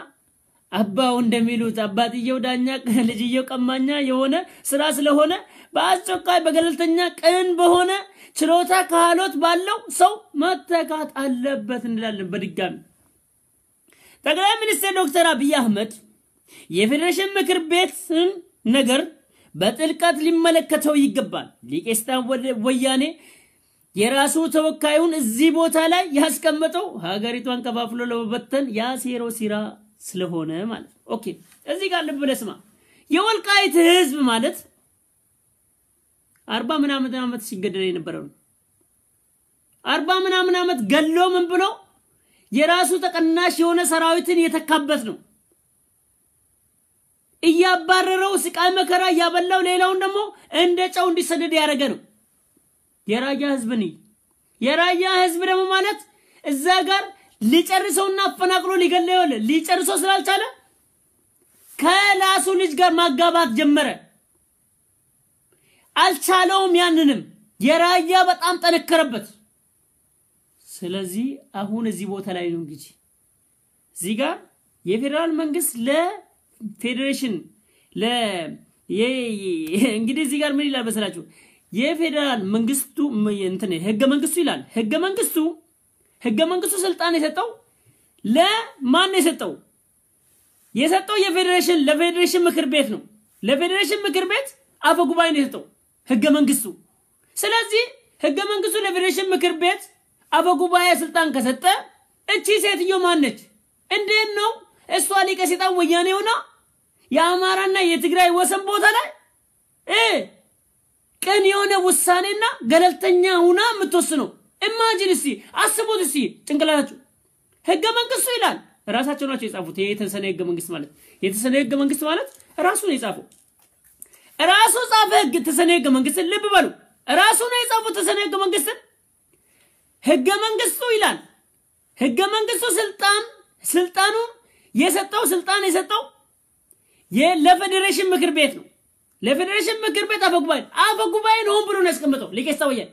አባው እንደሚሉት አባትየው ዳኛ ልጅየው ቀማኛ የሆነ ስራ ስለሆነ በአስቸኳይ በገለልተኛ ቅን በሆነ ችሎታ ካሎት ባለው ሰው መተካት አለበት እንላለን በድጋሚ ጠቅላይ ሚኒስትር ዶክተር አብይ አህመድ የፌደሬሽን ምክር ቤትን ነገር በጥልቀት ሊመለከተው ይገባል ሊቀስታን ወያኔ የራሱ ተወካዩን እዚህ ቦታ ላይ ያስቀመጠው ሀገሪቷን ከፋፍሎ ለመበተን ያሴሮ ሲራ ስለሆነ ማለት ኦኬ እዚህ ጋር ልብ ለስማ የወልቃይት ህዝብ ማለት 40 ምናምን አመት ሲገደል የነበረው 40 ምናምን አመት ገሎ ምን ብሎ የራሱ ተቀናሽ የሆነ ሰራዊትን የተካበት ነው እያባረረው ስቃይ መከራ ያበላው ሌላውን ደግሞ እንደ ጫው እንዲሰደድ ያረገ ነው የራያ ህዝብ ደግሞ ማለት እዛ ጋር ሊጨርሰውና አፈናቅሎ ሊገለው ሊጨርሰው ስላልቻለ ከላሱ ልጅ ጋር ማጋባት ጀመረ አልቻለውም ያንንም የራያ በጣም ተነከረበት ስለዚህ አሁን እዚህ ቦታ ላይ ነው እንግዲህ እዚህ ጋር የፌደራል መንግስት ለፌደሬሽን እንግዲህ እዚህ ጋር ምን ይላል በሰላችሁ የፌደራል መንግስቱ እንትን ህገ መንግስቱ ይላል ህገ መንግስቱ ስልጣን የሰጠው ለማን የሰጠው ለፌደሬሽን ምክር ቤት ነው ለፌደሬሽን ምክር ቤት አፈ ጉባኤ ነው የሰጠው ህገ መንግስቱ ስለዚህ ህገ መንግስቱ ለፌደሬሽን ምክር ቤት አፈ ጉባኤ ስልጣን ከሰጠ እቺ ሴትዮ ማነች እንዴት ነው እሷ ሊቀ ሰይጣን ወያኔ ሆና የአማራና የትግራይ ወሰን ቦታ ላይ ቀን የሆነ ውሳኔና ገለልተኛ ሆና የምትወስነው ኢማጂን እስቲ አስቡት እስቲ ጭንቅላታችሁ ህገ መንግስቱ ይላል ራሳቸው ናቸው የጻፉት የተሰነ ህገ መንግስት ማለት ራሱ ነው የጻፈው ራሱ ጻፈ ተሰነ ህገ መንግስት ልብ በሉ ራሱ ነው የጻፈው ተሰነ ህገ መንግስቱ ይላል ህገ መንግስቱ ስልጣኑ የሰጠው ለፌደሬሽን ምክር ቤት ነው ለፌደሬሽን ምክር ቤት አፈ ጉባኤ ነው ብሎ ነው ያስቀመጠው ሊቀስታው ወያኔ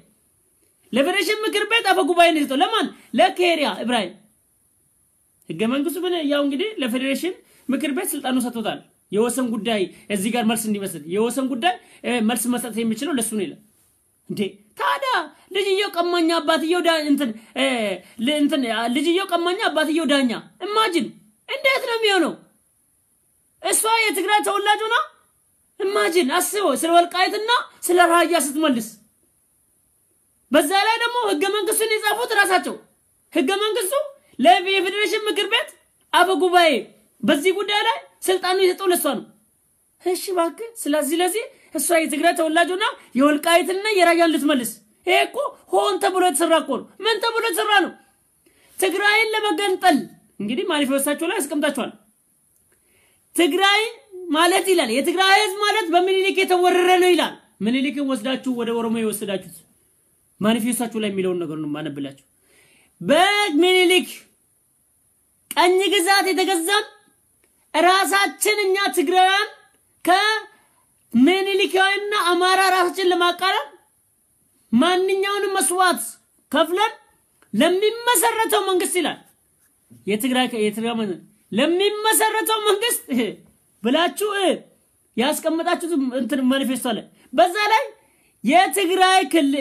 ለፌደሬሽን ምክር ቤት አፈ ጉባኤ ነው የሰጠው ለማን ለኬሪያ ኢብራሂም ህገ መንግስቱ ብለ ያው እንግዲህ ለፌደሬሽን ምክር ቤት ስልጣኑ ሰጥቶታል የወሰን ጉዳይ እዚህ ጋር መልስ እንዲመስል የወሰን ጉዳይ መልስ መስጠት የሚችለው ለሱ ነው ይላል እንዴ ታዳ ልጅየው ቀማኛ አባትየው ልጅየው ቀማኛ አባትየው ዳኛ ኢማጂን እንዴት ነው የሚሆነው እሷ የትግራይ ተወላጅ ሆና ኢማጂን አስበው ስለ ወልቃይትና ስለ ራያ ስትመልስ በዛ ላይ ደግሞ ህገ መንግስቱን የጻፉት ራሳቸው ህገ መንግስቱ ለፌዴሬሽን ምክር ቤት አፈ ጉባኤ በዚህ ጉዳይ ላይ ስልጣኑ የሰጠው ለሷ ነው እሺ ባክ ስለዚህ እሷ የትግራይ ተወላጅ ሆና የወልቃይትና የራያን ልትመልስ ይሄ እኮ ሆን ተብሎ የተሰራ እኮ ነው ምን ተብሎ የተሰራ ነው ትግራይን ለመገንጠል እንግዲህ ማኒፌስቶአቸው ላይ አስቀምጣቸዋል ትግራይ ማለት ይላል የትግራይ ህዝብ ማለት በሚኒሊክ የተወረረ ነው ይላል ሚኒሊክን ወስዳችሁ ወደ ኦሮሞ ይወስዳችሁት ማኒፌስቶአቸው ላይ የሚለው ነገር ነው ማነብላችሁ በሚኒሊክ ቀኝ ግዛት የተገዛን ራሳችን እኛ ትግራይያን ከሚኒሊክና አማራ ራሳችን ለማቃረብ ማንኛውንም መስዋዕት ከፍለን ለሚመሰረተው መንግስት ይላል የትግራይ ለሚመሰረተው መንግስት ብላችሁ ያስቀመጣችሁት እንትን ማኒፌስቶ አለ በዛ ላይ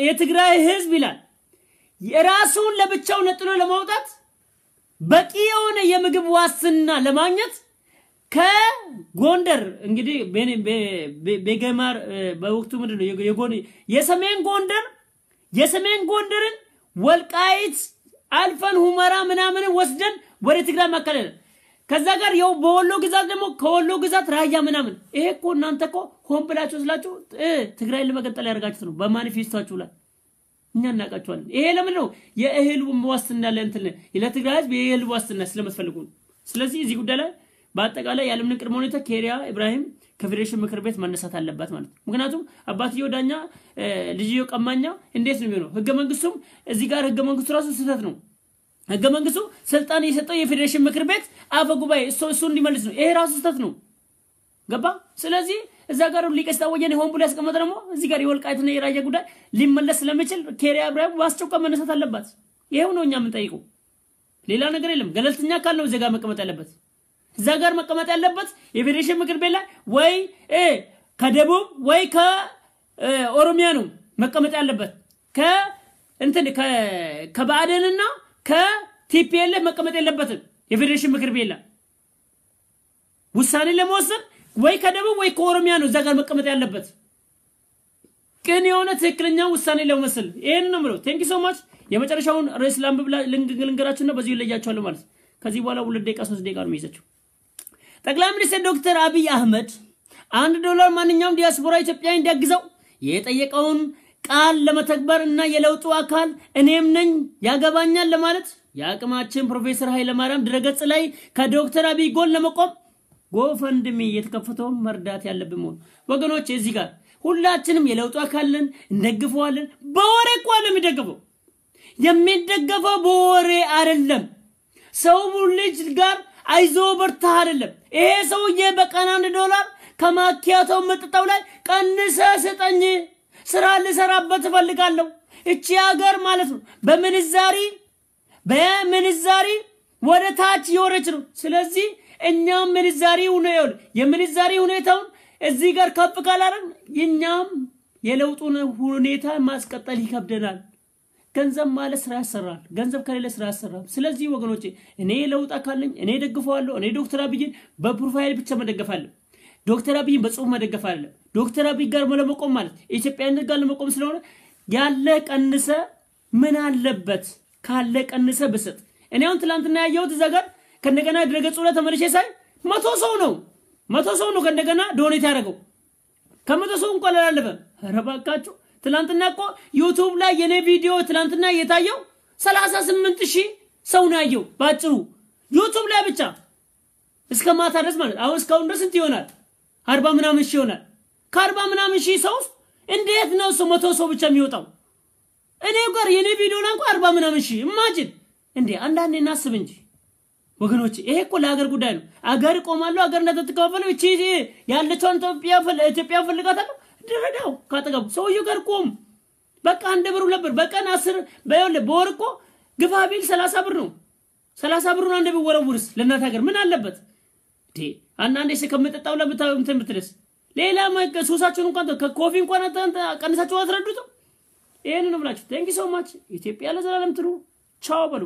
የትግራይ ህዝብ ይላል የራሱን ለብቻው ነጥሎ ለማውጣት በቂ የሆነ የምግብ ዋስትና ለማግኘት ከጎንደር እንግዲህ በገማር በወቅቱ ምንድነው የሰሜን ጎንደርን ወልቃይት አልፈን ሁመራ ምናምን ወስደን ወደ ትግራይ ማከለል ከዛ ጋር ያው በወሎ ግዛት ደግሞ ከወሎ ግዛት ራያ ምናምን ይሄ እኮ እናንተ እኮ ሆን ብላችሁ ስላችሁ ትግራይ ለመገንጠል ያደርጋችሁት ነው በማኒፌስቶአችሁ ላይ እኛ እናቃችኋለን ይሄ ለምን ነው የእህል ዋስትና ለእንትን ለትግራይ ህዝብ የእህል ዋስትና ስለመስፈልጉ ስለዚህ እዚህ ጉዳይ ላይ በአጠቃላይ ያለምን ቅድመ ሁኔታ ኬሪያ ኢብራሂም ከፌዴሬሽን ምክር ቤት መነሳት አለባት ማለት ምክንያቱም አባትየው ዳኛ ልጅየው ቀማኛ እንዴት ነው የሚሆነው ህገ መንግስቱም እዚህ ጋር ህገ መንግስቱ ራሱ ስህተት ነው ህገ መንግስቱ ስልጣን የሰጠው የፌዴሬሽን ምክር ቤት አፈ ጉባኤ እሱ እንዲመልስ ነው ይሄ ራሱ ስህተት ነው ገባ ስለዚህ እዛ ጋር ሊቀስታ ወየኔ ሆን ብሎ ያስቀመጠ ደግሞ እዚህ ጋር የወልቃይትና የራያ ጉዳይ ሊመለስ ስለሚችል ኬሪያ ኢብራሂም ዋስጨው መነሳት አለባት ይሄው ነው እኛ ምን ጠይቀው ሌላ ነገር የለም ገለልተኛ ካል ነው ዘጋ መቀመጥ ያለበት እዛ ጋር መቀመጥ ያለበት የፌዴሬሽን ምክር ቤት ላይ ወይ ከደቡብ ወይ ከኦሮሚያ ነው መቀመጥ ያለበት ከባዕደንና ከቲፒኤልኤፍ መቀመጥ ያለበትም የፌዴሬሽን ምክር ቤት ላይ ውሳኔ ለመወሰን ወይ ከደቡብ ወይ ከኦሮሚያ ነው እዛ ጋር መቀመጥ ያለበት ግን የሆነ ትክክለኛ ውሳኔ ለመወሰን ይሄን ነው ማለት ቴንክ ዩ ሶ ማች የመጨረሻውን ርዕስ ላምብላ ልንገራችሁና በዚሁ ይለያችኋል ማለት ከዚህ በኋላ 2 ደቂቃ 3 ደቂቃ ነው የሚይዘው ጠቅላይ ሚኒስትር ዶክተር አብይ አህመድ $1 ማንኛውም ዲያስፖራ ኢትዮጵያ እንዲያግዘው የጠየቀውን ቃል ለመተግበር እና የለውጡ አካል እኔም ነኝ ያገባኛል ለማለት ያቅማችን ፕሮፌሰር ኃይለ ማርያም ድረገጽ ላይ ከዶክተር አብይ ጎን ለመቆም ጎፈንድሚ የተከፈተው መርዳት ያለብን ነው ወገኖች እዚህ ጋር ሁላችንም የለውጡ አካልን እንደግፈዋለን በወሬ ቋል የሚደገፈው በወሬ አይደለም ሰው ልጅ ጋር አይዞ በርታ አይደለም ይሄ ሰውዬ በቀን $1 ከማኪያቶ መጥጣው ላይ ቀንሰ ሰጠኝ ስራ ልሰራበት ፈልጋለሁ እቺ ሀገር ማለት ነው በምንዛሪ ወደ ታች ይወረች ነው ስለዚህ እኛም ምንዛሪው ነው የምንዛሪ ሁኔታውን እዚህ ጋር ከፍ ካላረን እኛም የለውጡን ሁኔታ ማስቀጠል ይከብደናል ገንዘብ ማለት ስራ ያሰራል ገንዘብ ከሌለ ስራ ያሰራል ስለዚህ ወገኖቼ እኔ ለውጥ አካልኝ እኔ ደግፈዋለሁ እኔ ዶክተር አብይን በፕሮፋይል ብቻ መደገፋለሁ ዶክተር አብይን በጽሁፍ መደገፋለሁ ዶክተር አብይ ጋር ለመቆም ማለት ኢትዮጵያዊነት ጋር ለመቆም ስለሆነ ያለ ቀንሰ ምን አለበት ካለ ቀንሰ በሰጥ እኔ አሁን ትላንትና ያየሁት እዛ ጋር ከነገና ድረገጹ ላይ ተመልሼ ሳይ 100 ሰው ነው ከነገና ዶኔት ያደረገው ከ100 ሰው እንኳን አላለፈ ረባካችሁ ትላንትና እኮ ዩቲዩብ ላይ የኔ ቪዲዮ ትላንትና የታየው 38000 ሰው ነው ያየው ባጭሩ ዩቲዩብ ላይ ብቻ እስከ ማታ ድረስ ማለት አሁን እስካሁን ድረስ እንት ይሆናል 40 ምናምን ሺህ ይሆናል ከ40 ምናምን ሺህ ሰው እንዴት ነው 100 ሰው ብቻ የሚወጣው እኔው ጋር የኔ ቪዲዮ ላይ እንኳን 40 ምናምን ሺህ ኢማጂን እንዴ አንዳንዴ እናስብ እንጂ ወገኖች ይሄ እኮ ለሀገር ጉዳይ ነው አገር ቆማለሁ አገር እንደተተከፈለው እቺ ያለችውን ኢትዮጵያ ፈልጋታለሁ ድረዳው ካጠገቡ ሰውየው ጋር ቆም በቃ $1 ነበር በቀን 10 በወር እኮ ግፋቢል 30 ብር ነው 30 ብሩን አንደ ቢወረውርስ ለእናት ሀገር ምን አለበት ዲ አንዳንዴ ከመጠጣው ለምታው እንትን ብትደስ ሌላ ሱሳችሁን እንኳን ከኮፊ እንኳን ቀንሳችሁ አትረዱት ይሄን ነው ብላችሁ ቴንክ ዩ ሶ ማች ኢትዮጵያ ለዘላለም ትሩ ቻው በሉ